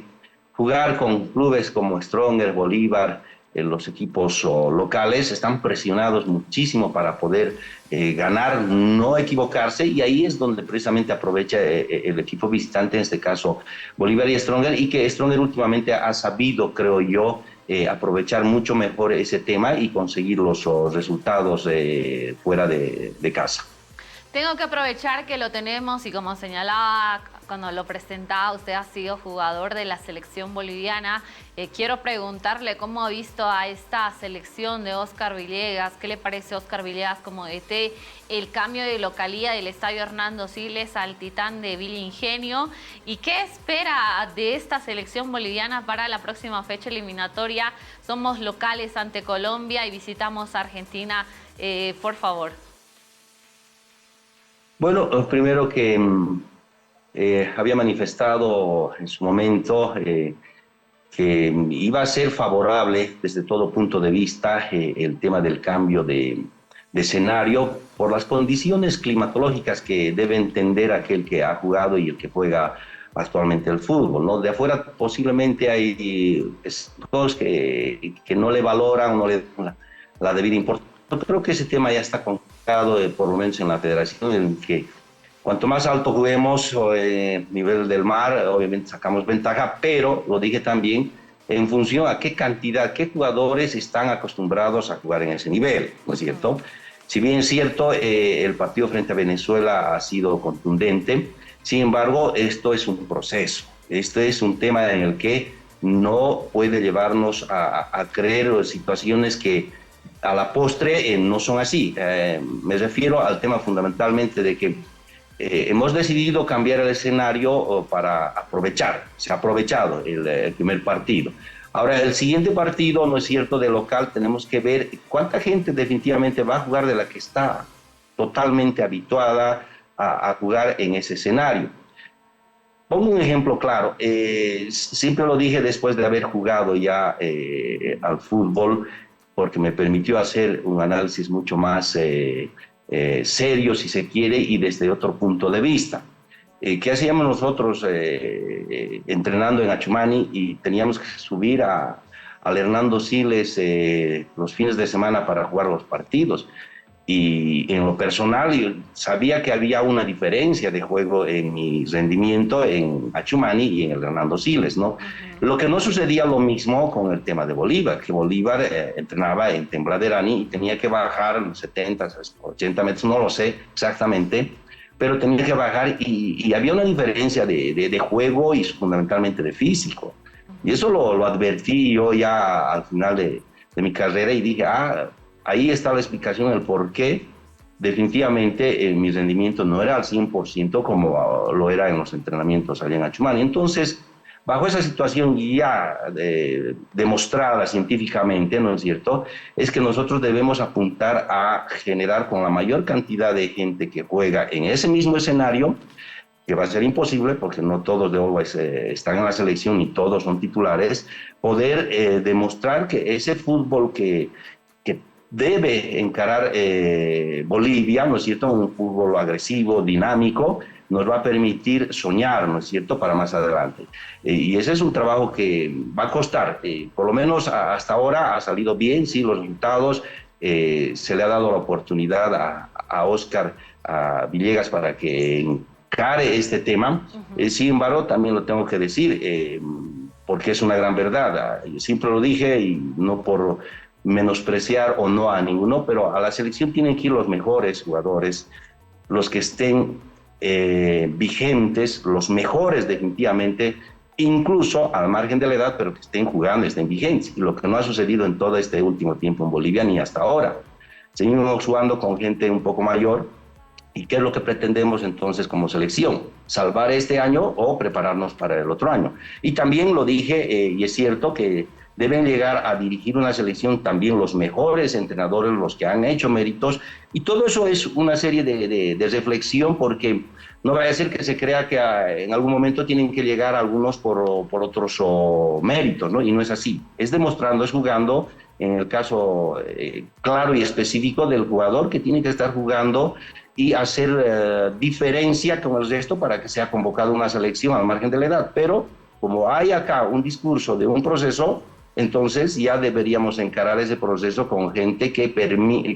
jugar con clubes como Stronger, Bolívar, los equipos locales están presionados muchísimo para poder ganar, no equivocarse, y ahí es donde precisamente aprovecha el equipo visitante, en este caso Bolívar y Stronger, y que Stronger últimamente ha sabido, creo yo, aprovechar mucho mejor ese tema y conseguir los resultados fuera de casa. Tengo que aprovechar que lo tenemos y como señalaba cuando lo presentaba, usted ha sido jugador de la selección boliviana. Quiero preguntarle cómo ha visto a esta selección de Oscar Villegas, qué le parece Oscar Villegas como DT, el cambio de localía del estadio Hernando Siles al Titán de Villa Ingenio, y qué espera de esta selección boliviana para la próxima fecha eliminatoria. Somos locales ante Colombia y visitamos Argentina, por favor. Bueno, primero que había manifestado en su momento que iba a ser favorable desde todo punto de vista el tema del cambio de escenario por las condiciones climatológicas que debe entender aquel que ha jugado y el que juega actualmente el fútbol, ¿no? De afuera posiblemente hay todos que no le valoran, no le dan la debida importancia. Yo creo que ese tema ya está concretado, por lo menos en la federación, en que Cuanto más alto juguemos, nivel del mar, obviamente sacamos ventaja, pero lo dije también en función a qué cantidad, qué jugadores están acostumbrados a jugar en ese nivel, ¿no es cierto? Si bien es cierto, el partido frente a Venezuela ha sido contundente, sin embargo, esto es un proceso, este es un tema en el que no puede llevarnos a creer situaciones que a la postre no son así. Me refiero al tema fundamentalmente de que hemos decidido cambiar el escenario para aprovechar, se ha aprovechado el primer partido. Ahora, el siguiente partido, no es cierto, de local, tenemos que ver cuánta gente definitivamente va a jugar de la que está totalmente habituada a jugar en ese escenario. Pongo un ejemplo claro, siempre lo dije después de haber jugado ya al fútbol, porque me permitió hacer un análisis mucho más serio, si se quiere, y desde otro punto de vista. ¿Qué hacíamos nosotros entrenando en Achumani? Y teníamos que subir al Hernando Siles los fines de semana para jugar los partidos. Y en lo personal, yo sabía que había una diferencia de juego en mi rendimiento en Achumani y en el Hernando Siles, ¿no? Lo que no sucedía lo mismo con el tema de Bolívar, que Bolívar entrenaba en Tembladerani y tenía que bajar 70, 80 metros, no lo sé exactamente, pero tenía que bajar y había una diferencia de juego y fundamentalmente de físico. Y eso lo advertí yo ya al final de mi carrera y dije, ahí está la explicación del por qué definitivamente mi rendimiento no era al 100% como lo era en los entrenamientos allá en Achumani. Entonces, bajo esa situación ya demostrada científicamente, ¿no es cierto?, es que nosotros debemos apuntar a generar con la mayor cantidad de gente que juega en ese mismo escenario, que va a ser imposible porque no todos de Always están en la selección y todos son titulares, poder demostrar que ese fútbol que debe encarar Bolivia, ¿no es cierto?, un fútbol agresivo, dinámico, nos va a permitir soñar, ¿no es cierto?, para más adelante. Y ese es un trabajo que va a costar, por lo menos hasta ahora ha salido bien, sí, los resultados, se le ha dado la oportunidad a Oscar a Villegas para que encare este tema. Sin embargo, también lo tengo que decir, porque es una gran verdad. Yo siempre lo dije y no por menospreciar o no a ninguno, pero a la selección tienen que ir los mejores jugadores, los que estén vigentes, los mejores definitivamente, incluso al margen de la edad, pero que estén jugando, estén vigentes, y lo que no ha sucedido en todo este último tiempo en Bolivia ni hasta ahora. Seguimos jugando con gente un poco mayor, ¿y qué es lo que pretendemos entonces como selección? ¿Salvar este año o prepararnos para el otro año? Y también lo dije, y es cierto que deben llegar a dirigir una selección también los mejores entrenadores, los que han hecho méritos, y todo eso es una serie de reflexión, porque no vaya a ser que se crea que en algún momento tienen que llegar algunos por otros méritos, ¿no? Y no es así. Es demostrando, es jugando, en el caso claro y específico del jugador que tiene que estar jugando y hacer diferencia con el resto para que sea convocado una selección al margen de la edad. Pero como hay acá un discurso de un proceso, entonces ya deberíamos encarar ese proceso con gente que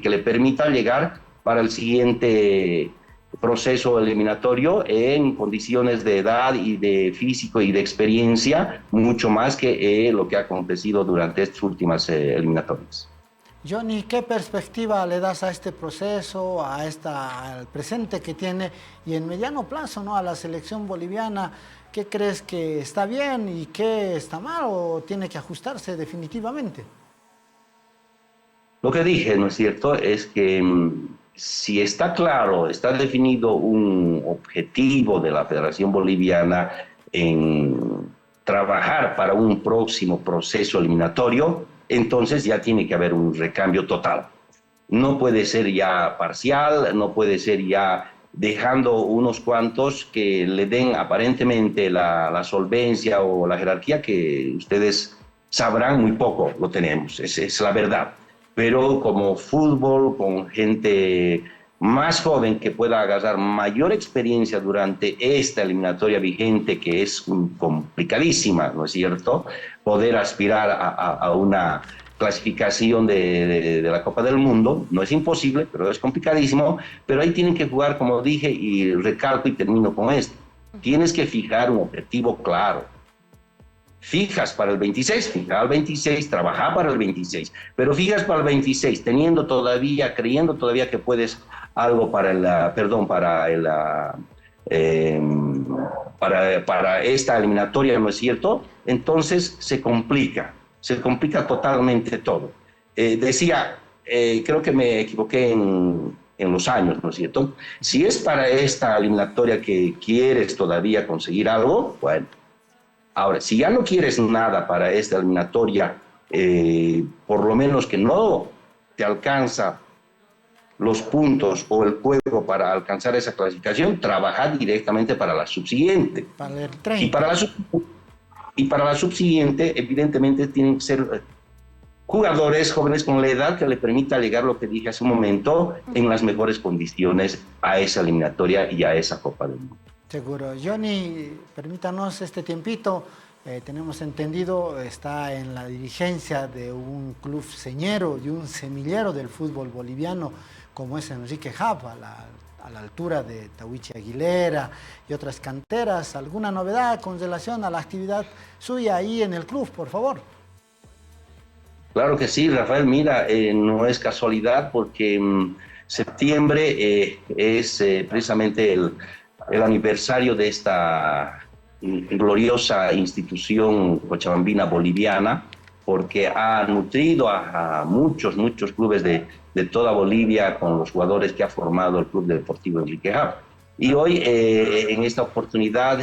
le permita llegar para el siguiente proceso eliminatorio en condiciones de edad y de físico y de experiencia, mucho más que lo que ha acontecido durante estas últimas eliminatorias. Johnny, ¿qué perspectiva le das a este proceso, al presente que tiene y en mediano plazo, ¿no?, a la selección boliviana? ¿Qué crees que está bien y qué está mal o tiene que ajustarse definitivamente? Lo que dije, ¿no es cierto?, es que si está claro, está definido un objetivo de la Federación Boliviana en trabajar para un próximo proceso eliminatorio, entonces ya tiene que haber un recambio total. No puede ser ya parcial, no puede ser ya dejando unos cuantos que le den aparentemente la solvencia o la jerarquía que ustedes sabrán muy poco, lo tenemos, es la verdad. Pero como fútbol, con gente más joven que pueda agarrar mayor experiencia durante esta eliminatoria vigente, que es complicadísima, ¿no es cierto?, poder aspirar a una clasificación de la Copa del Mundo. No es imposible, pero es complicadísimo. Pero ahí tienen que jugar, como dije, y recalco y termino con esto. Tienes que fijar un objetivo claro. Fijas para el 26, fija al 26, trabaja para el 26, pero fijas para el 26, creyendo todavía que puedes algo para para esta eliminatoria, ¿no es cierto? Entonces se complica totalmente todo. Creo que me equivoqué en los años, ¿no es cierto? Si es para esta eliminatoria que quieres todavía conseguir algo, bueno. Ahora, si ya no quieres nada para esta eliminatoria, por lo menos que no te alcanza los puntos o el juego para alcanzar esa clasificación, trabaja directamente para la subsiguiente. Para el 30. Y para la subsiguiente, evidentemente, tienen que ser jugadores jóvenes con la edad que le permita llegar, lo que dije hace un momento, en las mejores condiciones a esa eliminatoria y a esa Copa del Mundo. Seguro. Johnny, permítanos este tiempito. Tenemos entendido, está en la dirigencia de un club señero y un semillero del fútbol boliviano, como es Enrique Hub, a la altura de Tahuichi Aguilera y otras canteras. ¿Alguna novedad con relación a la actividad suya ahí en el club, por favor? Claro que sí, Rafael. Mira, no es casualidad porque septiembre es precisamente el aniversario de esta gloriosa institución cochabambina boliviana, porque ha nutrido a muchos clubes de toda Bolivia con los jugadores que ha formado el Club Deportivo Enrique Hub. Y hoy, en esta oportunidad,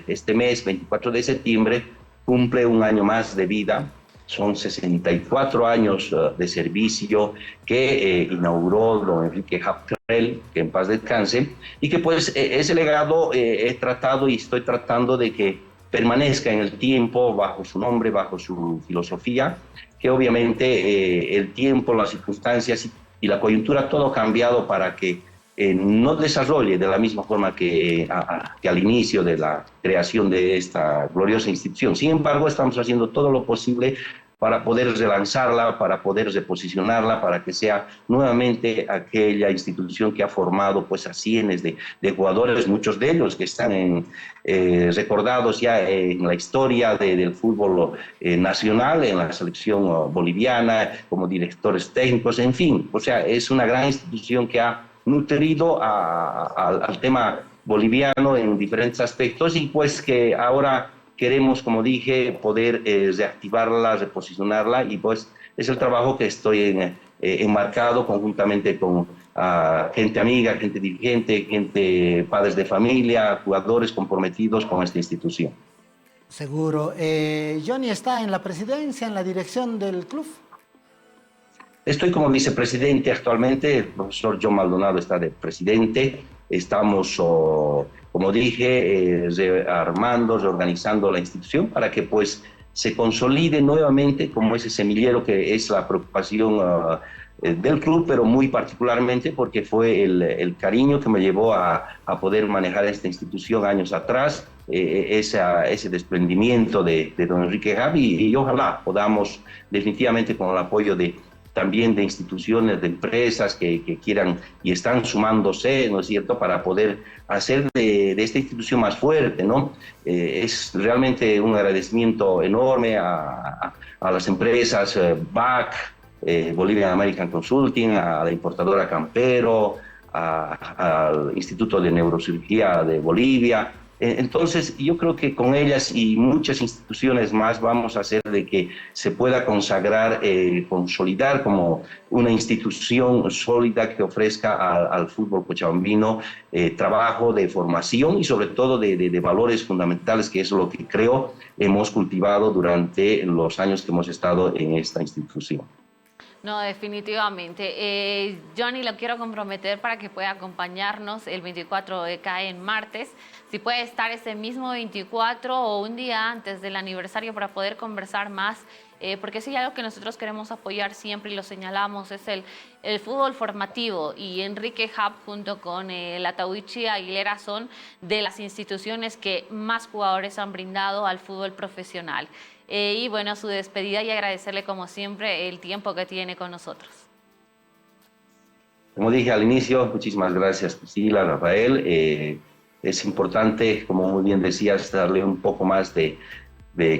este mes, 24 de septiembre, cumple un año más de vida. Son 64 años de servicio que inauguró don Enrique Hub, que en paz descanse, y que pues ese legado he tratado y estoy tratando de que permanezca en el tiempo bajo su nombre, bajo su filosofía, que obviamente el tiempo, las circunstancias y la coyuntura, todo ha cambiado para que no desarrolle de la misma forma que al inicio de la creación de esta gloriosa institución. Sin embargo, estamos haciendo todo lo posible para poder relanzarla, para poder reposicionarla, para que sea nuevamente aquella institución que ha formado pues a cientos de jugadores, muchos de ellos que están recordados ya en la historia del fútbol nacional, en la selección boliviana, como directores técnicos, en fin. O sea, es una gran institución que ha nutrido al tema boliviano en diferentes aspectos y pues que ahora queremos, como dije, poder reactivarla, reposicionarla y pues es el trabajo que estoy enmarcado conjuntamente con gente amiga, gente dirigente, gente, padres de familia, jugadores comprometidos con esta institución. Seguro. Johnny está en la presidencia, en la dirección del club. Estoy como vicepresidente actualmente, el profesor John Maldonado está de presidente. Estamos, como dije, reorganizando la institución para que pues se consolide nuevamente como ese semillero que es la preocupación del club, pero muy particularmente porque fue el cariño que me llevó a poder manejar esta institución años atrás, ese desprendimiento de don Enrique Hub y ojalá podamos definitivamente con el apoyo también de instituciones, de empresas que quieran y están sumándose, ¿no es cierto?, para poder hacer de esta institución más fuerte, ¿no? Es realmente un agradecimiento enorme a las empresas BAC, Bolivian American Consulting, a la importadora Campero, al Instituto de Neurocirugía de Bolivia. Entonces, yo creo que con ellas y muchas instituciones más vamos a hacer de que se pueda consagrar, consolidar como una institución sólida que ofrezca al fútbol cochabambino trabajo de formación y sobre todo de valores fundamentales, que es lo que creo hemos cultivado durante los años que hemos estado en esta institución. No, definitivamente. Johnny, lo quiero comprometer para que pueda acompañarnos el 24 de cae en martes. Si puede estar ese mismo 24 o un día antes del aniversario para poder conversar más, porque sí, algo que nosotros queremos apoyar siempre y lo señalamos es el fútbol formativo, y Enrique Hub junto con la Tahuichi Aguilera son de las instituciones que más jugadores han brindado al fútbol profesional. y bueno, su despedida y agradecerle como siempre el tiempo que tiene con nosotros. Como dije al inicio, muchísimas gracias Priscila, Rafael. Es importante, como muy bien decías, darle un poco más de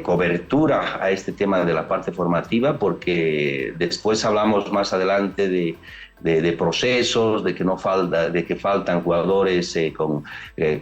cobertura a este tema de la parte formativa, porque después hablamos más adelante de procesos, de que faltan jugadores con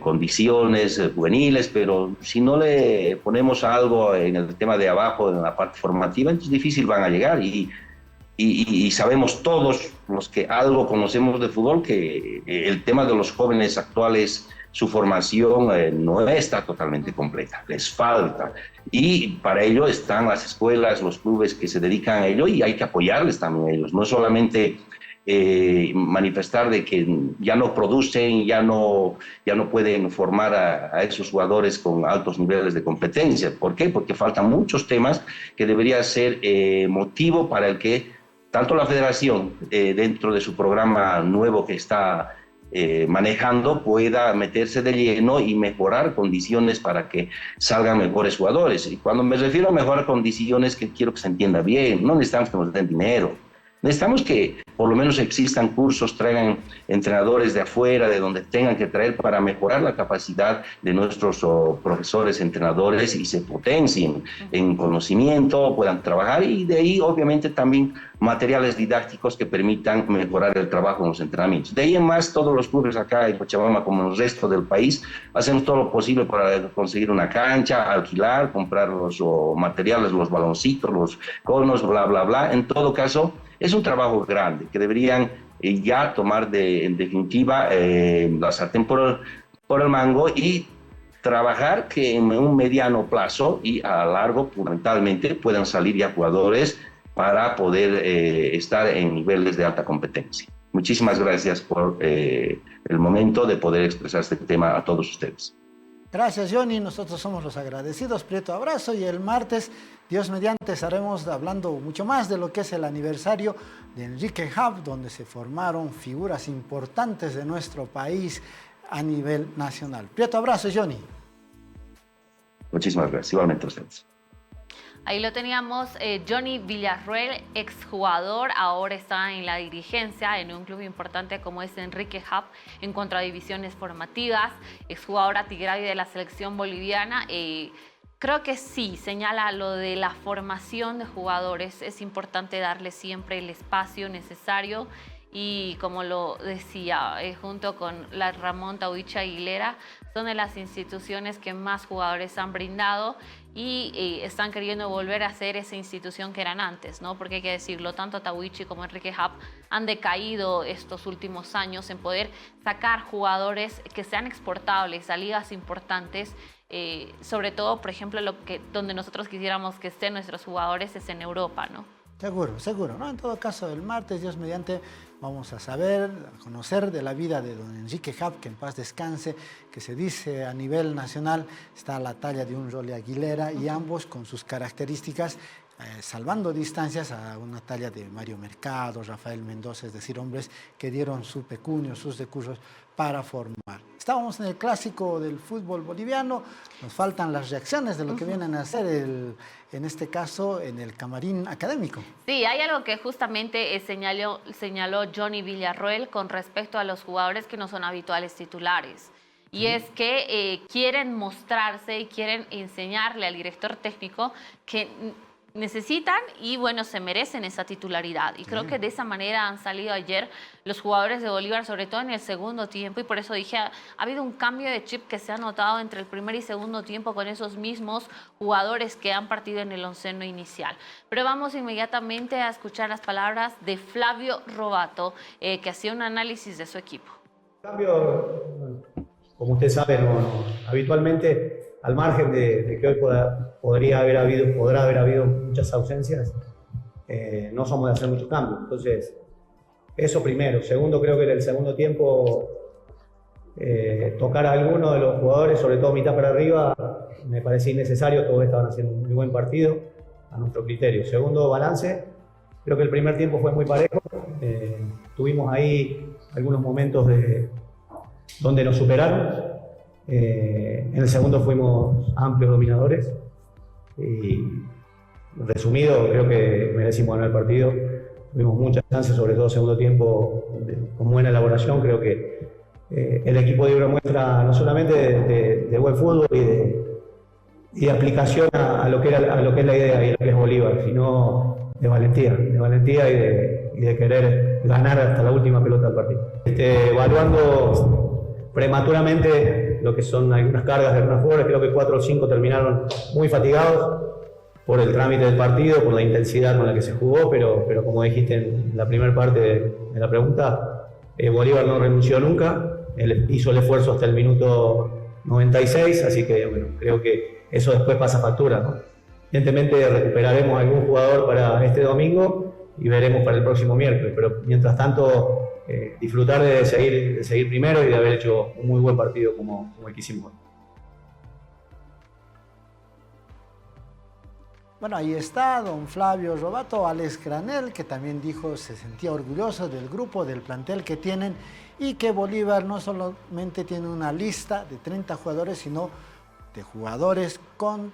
condiciones juveniles, pero si no le ponemos algo en el tema de abajo, en la parte formativa, entonces difícil van a llegar y sabemos todos los que algo conocemos de fútbol que el tema de los jóvenes actuales, su formación no está totalmente completa, les falta. Y para ello están las escuelas, los clubes que se dedican a ello y hay que apoyarles también a ellos. No solamente manifestar de que ya no producen, ya no pueden formar a esos jugadores con altos niveles de competencia. ¿Por qué? Porque faltan muchos temas que debería ser motivo para el que tanto la federación, dentro de su programa nuevo que está manejando, pueda meterse de lleno y mejorar condiciones para que salgan mejores jugadores. Y cuando me refiero a mejorar condiciones, que quiero que se entienda bien, no necesitamos que nos den dinero. Necesitamos que por lo menos existan cursos, traigan entrenadores de afuera, de donde tengan que traer para mejorar la capacidad de nuestros profesores, entrenadores y se potencien en conocimiento, puedan trabajar y de ahí obviamente también materiales didácticos que permitan mejorar el trabajo en los entrenamientos. De ahí en más, todos los clubes acá en Cochabamba, como en el resto del país, hacemos todo lo posible para conseguir una cancha, alquilar, comprar los materiales, los baloncitos, los conos, bla, bla, bla. En todo caso, es un trabajo grande que deberían ya tomar en definitiva la sartén por el mango y trabajar que en un mediano plazo y a largo fundamentalmente puedan salir ya jugadores para poder estar en niveles de alta competencia. Muchísimas gracias por el momento de poder expresar este tema a todos ustedes. Gracias, Johnny. Nosotros somos los agradecidos. Prieto, abrazo. Y el martes, Dios mediante, estaremos hablando mucho más de lo que es el aniversario de Enrique Hub, donde se formaron figuras importantes de nuestro país a nivel nacional. Prieto, abrazo, Johnny. Muchísimas gracias. Igualmente a ustedes. Ahí lo teníamos, Johnny Villarroel, exjugador, ahora está en la dirigencia en un club importante como es Enrique Hub, en cuanto a divisiones formativas, exjugador atigrado de la selección boliviana. Creo que sí, señala lo de la formación de jugadores, es importante darle siempre el espacio necesario y como lo decía, junto con la Ramón Tauichi Aguilera, son de las instituciones que más jugadores han brindado y están queriendo volver a ser esa institución que eran antes, ¿no? Porque hay que decirlo, tanto Tauichi como Enrique Hub han decaído estos últimos años en poder sacar jugadores que sean exportables a ligas importantes, sobre todo, por ejemplo, donde nosotros quisiéramos que estén nuestros jugadores es en Europa, ¿no? Seguro, seguro, ¿no? En todo caso, el martes, Dios mediante, vamos a saber, a conocer de la vida de don Enrique Hub, que en paz descanse, que se dice a nivel nacional está a la talla de un Rolly Aguilera y ambos con sus características, salvando distancias a una talla de Mario Mercado, Rafael Mendoza, es decir, hombres que dieron su pecunio, sus recursos para formar. Estábamos en el clásico del fútbol boliviano, nos faltan las reacciones de lo que vienen a hacer, en este caso, en el camarín académico. Sí, hay algo que justamente señaló Johnny Villarroel con respecto a los jugadores que no son habituales titulares. Y es que quieren mostrarse y quieren enseñarle al director técnico que necesitan y bueno, se merecen esa titularidad. Y creo que de esa manera han salido ayer los jugadores de Bolívar, sobre todo en el segundo tiempo, y por eso dije, ha habido un cambio de chip que se ha notado entre el primer y segundo tiempo con esos mismos jugadores que han partido en el onceno inicial. Pero vamos inmediatamente a escuchar las palabras de Flavio Robato, que hacía un análisis de su equipo. Cambio, como usted sabe, habitualmente, al margen de que hoy podrá haber habido muchas ausencias, no somos de hacer muchos cambios. Entonces, eso primero. Segundo, creo que en el segundo tiempo tocar a alguno de los jugadores, sobre todo mitad para arriba, me parece innecesario. Todos estaban haciendo un muy buen partido a nuestro criterio. Segundo, balance. Creo que el primer tiempo fue muy parejo. Tuvimos ahí algunos momentos donde nos superaron. En el segundo fuimos amplios dominadores. Y resumido, creo que merecimos ganar el partido. Tuvimos muchas chances, sobre todo segundo tiempo, con buena elaboración. Creo que el equipo dio una muestra no solamente de buen fútbol y de aplicación a lo que es la idea y lo que es Bolívar, sino de valentía y de querer ganar hasta la última pelota del partido. Evaluando prematuramente lo que son algunas cargas de algunos jugadores, creo que 4 o 5 terminaron muy fatigados por el trámite del partido, por la intensidad con la que se jugó, pero como dijiste en la primera parte de la pregunta, Bolívar no renunció nunca, él hizo el esfuerzo hasta el minuto 96, así que bueno, creo que eso después pasa factura, ¿no? Evidentemente recuperaremos algún jugador para este domingo y veremos para el próximo miércoles, pero mientras tanto disfrutar de seguir primero y de haber hecho un muy buen partido como el que hicimos. Bueno, ahí está don Flavio Robato, Alex Granel, que también dijo se sentía orgulloso del grupo, del plantel que tienen y que Bolívar no solamente tiene una lista de 30 jugadores, sino de jugadores con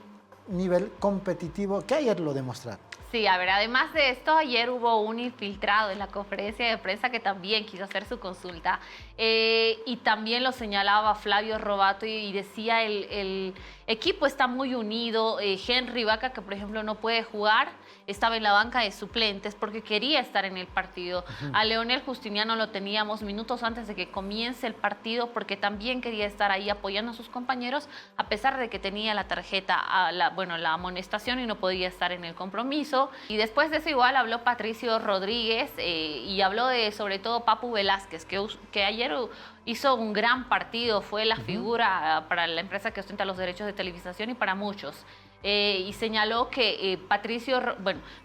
nivel competitivo, que ayer lo demostraron. Sí, a ver, además de esto, ayer hubo un infiltrado en la conferencia de prensa que también quiso hacer su consulta y también lo señalaba Flavio Robato y decía el equipo está muy unido. Henry Vaca, que por ejemplo no puede jugar, estaba en la banca de suplentes porque quería estar en el partido. A Leonel Justiniano lo teníamos minutos antes de que comience el partido porque también quería estar ahí apoyando a sus compañeros a pesar de que tenía la tarjeta, la amonestación y no podía estar en el compromiso. Y después de eso igual habló Patricio Rodríguez y habló de sobre todo Papu Velázquez, que ayer hizo un gran partido, fue la figura para la empresa que ostenta los derechos de televisación y para muchos. Y señaló que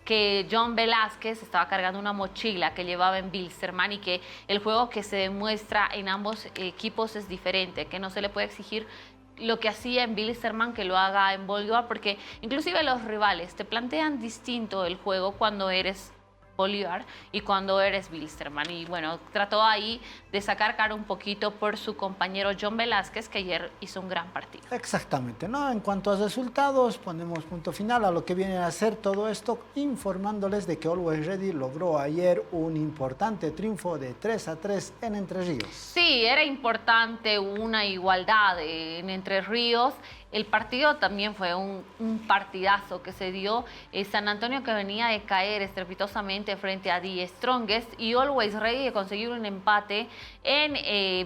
que John Velázquez estaba cargando una mochila que llevaba en Wilstermann y que el juego que se demuestra en ambos equipos es diferente, que no se le puede exigir lo que hacía en Wilstermann que lo haga en Bolívar, porque inclusive los rivales te plantean distinto el juego cuando eres Bolívar y cuando eres Wilstermann. Y bueno, trató ahí de sacar cara un poquito por su compañero John Velázquez, que ayer hizo un gran partido. Exactamente, ¿no? En cuanto a resultados, ponemos punto final a lo que viene a hacer todo esto, informándoles de que Always Ready logró ayer un importante triunfo de 3-3 en Entre Ríos. Sí, era importante una igualdad en Entre Ríos. El partido también fue un partidazo que se dio. San Antonio, que venía de caer estrepitosamente frente a The Strongest, y Always Ready de conseguir un empate en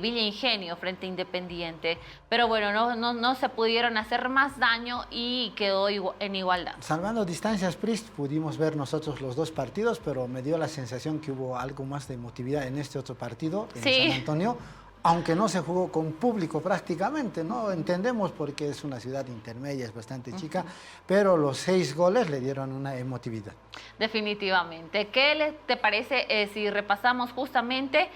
Villa Ingenio frente a Independiente. Pero bueno, no se pudieron hacer más daño y quedó en igualdad. Salvando distancias, Priest, pudimos ver nosotros los dos partidos, pero me dio la sensación que hubo algo más de emotividad en este otro partido, en San Antonio. Aunque no se jugó con público prácticamente, ¿no? Entendemos porque es una ciudad intermedia, es bastante chica, pero los 6 goles le dieron una emotividad. Definitivamente. ¿Qué te parece si repasamos justamente?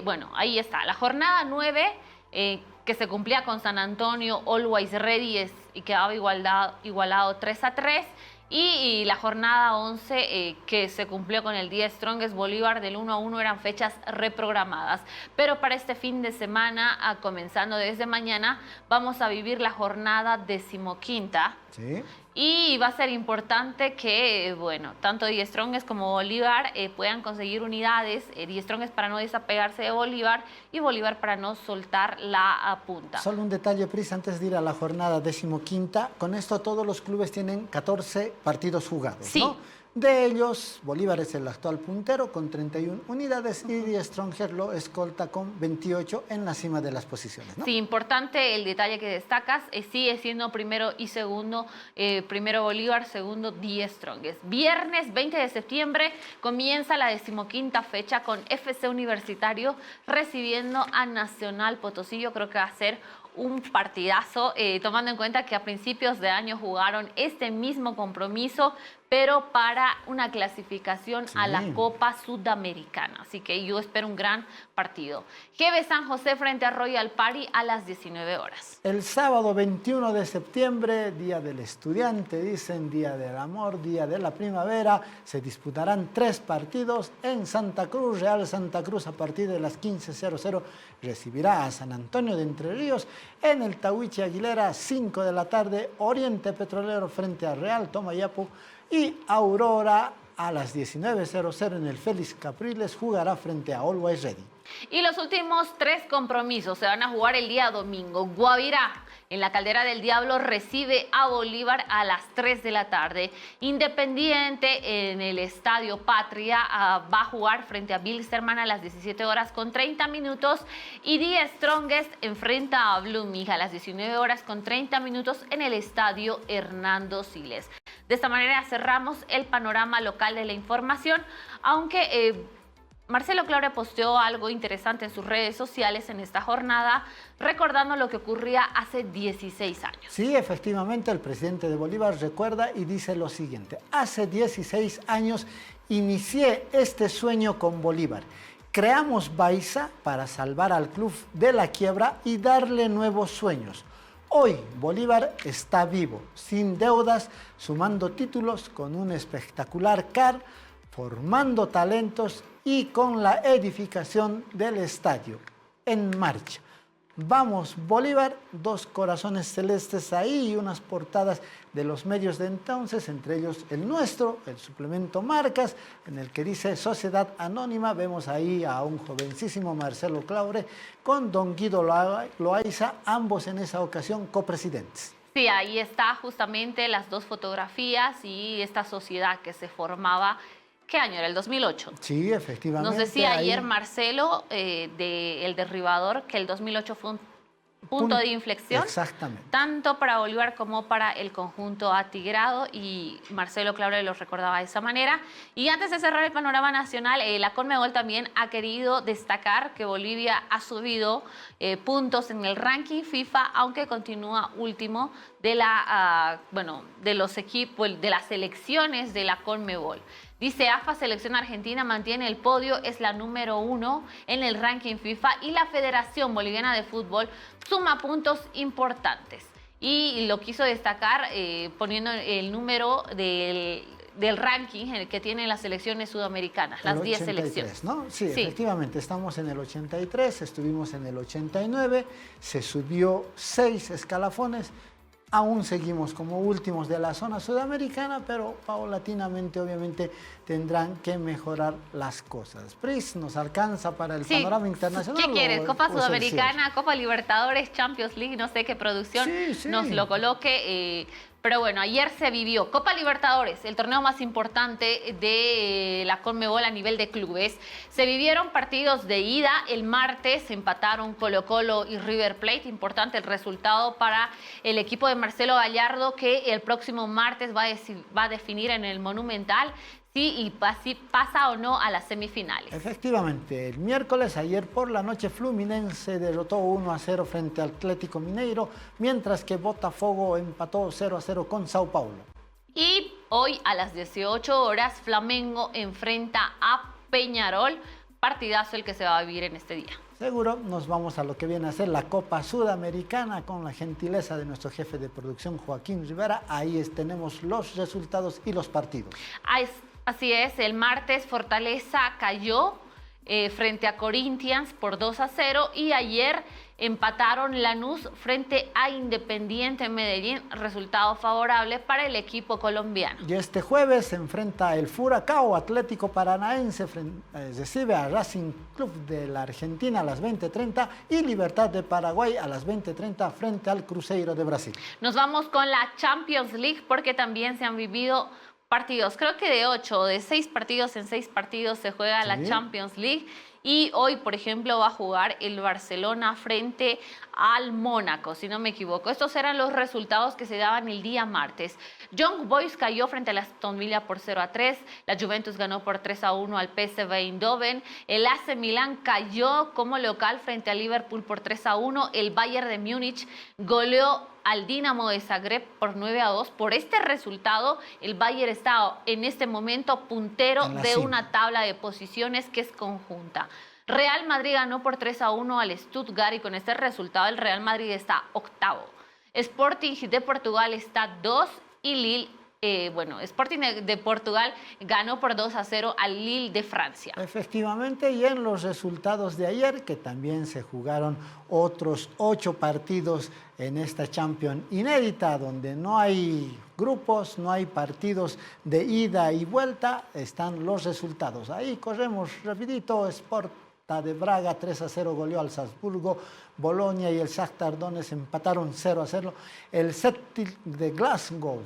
Bueno, ahí está, la jornada 9 que se cumplía con San Antonio, Always Ready y quedaba igualado 3-3. Y la jornada 11 que se cumplió con el The Strongest Bolívar del 1-1 eran fechas reprogramadas. Pero para este fin de semana, comenzando desde mañana, vamos a vivir la jornada 15ª. Sí. Y va a ser importante que, bueno, tanto The Strongest como Bolívar puedan conseguir unidades. The Strongest para no desapegarse de Bolívar y Bolívar para no soltar la punta. Solo un detalle, Pris, antes de ir a la jornada 15ª. Con esto todos los clubes tienen 14 partidos jugados, sí, ¿no? De ellos, Bolívar es el actual puntero con 31 unidades y The Strongest lo escolta con 28 en la cima de las posiciones, ¿no? Sí, importante el detalle que destacas, sigue siendo primero y segundo, primero Bolívar, segundo The Strongest. Viernes 20 de septiembre comienza la 15ª fecha con FC Universitario recibiendo a Nacional Potosí. Yo creo que va a ser un partidazo, tomando en cuenta que a principios de año jugaron este mismo compromiso, pero para una clasificación a la Copa Sudamericana. Así que yo espero un gran partido. GB San José frente a Royal Party a las 19 horas. El sábado 21 de septiembre, Día del Estudiante, dicen, Día del Amor, Día de la Primavera, se disputarán 3 partidos en Santa Cruz. Real Santa Cruz a partir de las 15:00 recibirá a San Antonio de Entre Ríos. En el Tahuichi Aguilera, 5 de la tarde, Oriente Petrolero frente a Real Tomayapo. Y Aurora a las 19:00 en el Félix Capriles jugará frente a Always Ready. Y los últimos 3 compromisos se van a jugar el día domingo. Guavirá en la Caldera del Diablo recibe a Bolívar a las 3 de la tarde. Independiente en el Estadio Patria va a jugar frente a Bilsterman a las 17:30. Y The Strongest enfrenta a Blooming a las 19:30 en el Estadio Hernando Siles. De esta manera cerramos el panorama local de la información, aunque Marcelo Claure posteó algo interesante en sus redes sociales en esta jornada, recordando lo que ocurría hace 16 años. Sí, efectivamente, el presidente de Bolívar recuerda y dice lo siguiente: hace 16 años inicié este sueño con Bolívar. Creamos Baiza para salvar al club de la quiebra y darle nuevos sueños. Hoy Bolívar está vivo, sin deudas, sumando títulos con un espectacular CAR, formando talentos y con la edificación del estadio en marcha. Vamos Bolívar, 2 corazones celestes ahí y unas portadas de los medios de entonces, entre ellos el nuestro, el suplemento Marcas, en el que dice Sociedad Anónima. Vemos ahí a un jovencísimo Marcelo Claure con don Guido Loaiza, ambos en esa ocasión copresidentes. Sí, ahí está justamente las 2 fotografías y esta sociedad que se formaba. ¿Qué año era? ¿El 2008? Sí, efectivamente. Nos decía ayer Marcelo, de El Derribador, que el 2008 fue un punto de inflexión. Exactamente. Tanto para Bolívar como para el conjunto atigrado, y Marcelo Claure lo recordaba de esa manera. Y antes de cerrar el panorama nacional, la Conmebol también ha querido destacar que Bolivia ha subido puntos en el ranking FIFA, aunque continúa último de de los equipos, de las selecciones de la Conmebol. Dice AFA, Selección Argentina mantiene el podio, es la número 1 en el ranking FIFA, y la Federación Boliviana de Fútbol suma puntos importantes. Y lo quiso destacar poniendo el número del ranking en el que tienen las selecciones sudamericanas, las 10 selecciones. ¿No? Sí, efectivamente, estamos en el 83, estuvimos en el 89, se subió 6 escalafones. Aún seguimos como últimos de la zona sudamericana, pero paulatinamente obviamente tendrán que mejorar las cosas. Pris, ¿nos alcanza para el panorama internacional? ¿Qué quieres? ¿Copa Sudamericana, Copa Libertadores, Champions League? No sé qué producción nos lo coloque. Pero bueno, ayer se vivió Copa Libertadores, el torneo más importante de la Conmebol a nivel de clubes. Se vivieron partidos de ida. El martes empataron Colo-Colo y River Plate. Importante el resultado para el equipo de Marcelo Gallardo, que el próximo martes va a definir en el Monumental si pasa o no a las semifinales. Efectivamente, el miércoles, ayer por la noche, Fluminense derrotó 1-0 frente al Atlético Mineiro, mientras que Botafogo empató 0-0 con Sao Paulo. Y hoy a las 18 horas, Flamengo enfrenta a Peñarol. Partidazo el que se va a vivir en este día. Seguro nos vamos a lo que viene a ser la Copa Sudamericana con la gentileza de nuestro jefe de producción, Joaquín Rivera. Ahí tenemos los resultados y los partidos. Así es, el martes Fortaleza cayó frente a Corinthians por 2-0, y ayer empataron Lanús frente a Independiente Medellín, resultado favorable para el equipo colombiano. Y este jueves se enfrenta el Furacao Atlético Paranaense, recibe a Racing Club de la Argentina a las 20:30 y Libertad de Paraguay a las 20:30 frente al Cruzeiro de Brasil. Nos vamos con la Champions League, porque también se han vivido partidos, creo que de 8 o de 6 partidos en 6 partidos se juega la Champions League, Y hoy, por ejemplo, va a jugar el Barcelona frente al Mónaco, si no me equivoco. Estos eran los resultados que se daban el día martes. Young Boys cayó frente al Aston Villa por 0-3. La Juventus ganó por 3-1 al PSV Eindhoven. El AC Milán cayó como local frente al Liverpool por 3-1. El Bayern de Múnich goleó al Dinamo de Zagreb por 9-2. Por este resultado, el Bayern está en este momento puntero de una tabla de posiciones que es conjunta. Real Madrid ganó por 3-1 al Stuttgart y con este resultado el Real Madrid está octavo. Sporting de Portugal está 2 y Lille, Sporting de Portugal ganó por 2-0 al Lille de Francia. Efectivamente, y en los resultados de ayer, que también se jugaron otros 8 partidos en esta Champions inédita, donde no hay grupos, no hay partidos de ida y vuelta, están los resultados. Ahí corremos rapidito. Sparta de Braga 3-0 goleó al Salzburgo. Bolonia y el Shakhtar Donetsk empataron 0-0. El Celtic de Glasgow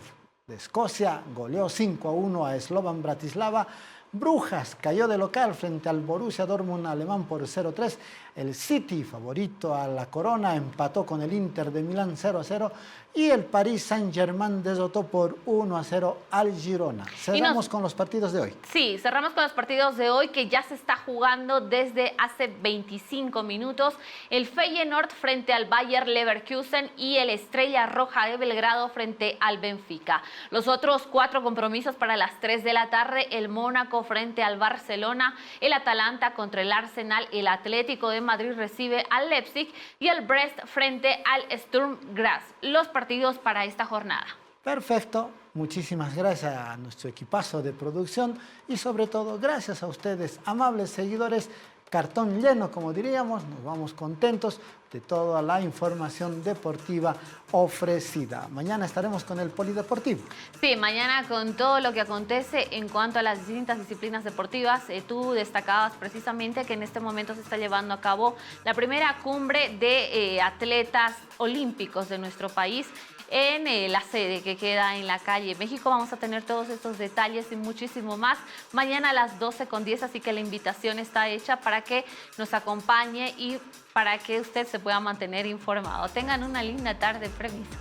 de Escocia goleó 5-1 a Slovan Bratislava. Brujas cayó de local frente al Borussia Dortmund alemán por 0-3. El City, favorito a la corona, empató con el Inter de Milán 0-0. Y el Paris Saint-Germain derrotó por 1-0 al Girona. Cerramos con los partidos de hoy. Sí, cerramos con los partidos de hoy que ya se está jugando desde hace 25 minutos. El Feyenoord frente al Bayer Leverkusen y el Estrella Roja de Belgrado frente al Benfica. Los otros 4 compromisos para las 3 de la tarde, el Mónaco frente al Barcelona, el Atalanta contra el Arsenal, el Atlético de Madrid recibe al Leipzig y el Brest frente al Sturm Graz. Los partidos para esta jornada. Perfecto. Muchísimas gracias a nuestro equipazo de producción y sobre todo gracias a ustedes, amables seguidores. Cartón lleno, como diríamos, nos vamos contentos de toda la información deportiva ofrecida. Mañana estaremos con el Polideportivo. Sí, mañana con todo lo que acontece en cuanto a las distintas disciplinas deportivas. Tú destacabas precisamente que en este momento se está llevando a cabo la primera cumbre de atletas olímpicos de nuestro país en la sede que queda en la calle México. Vamos a tener todos estos detalles y muchísimo más mañana a las 12:10, así que la invitación está hecha para que nos acompañe y para que usted se pueda mantener informado. Tengan una linda tarde, permiso.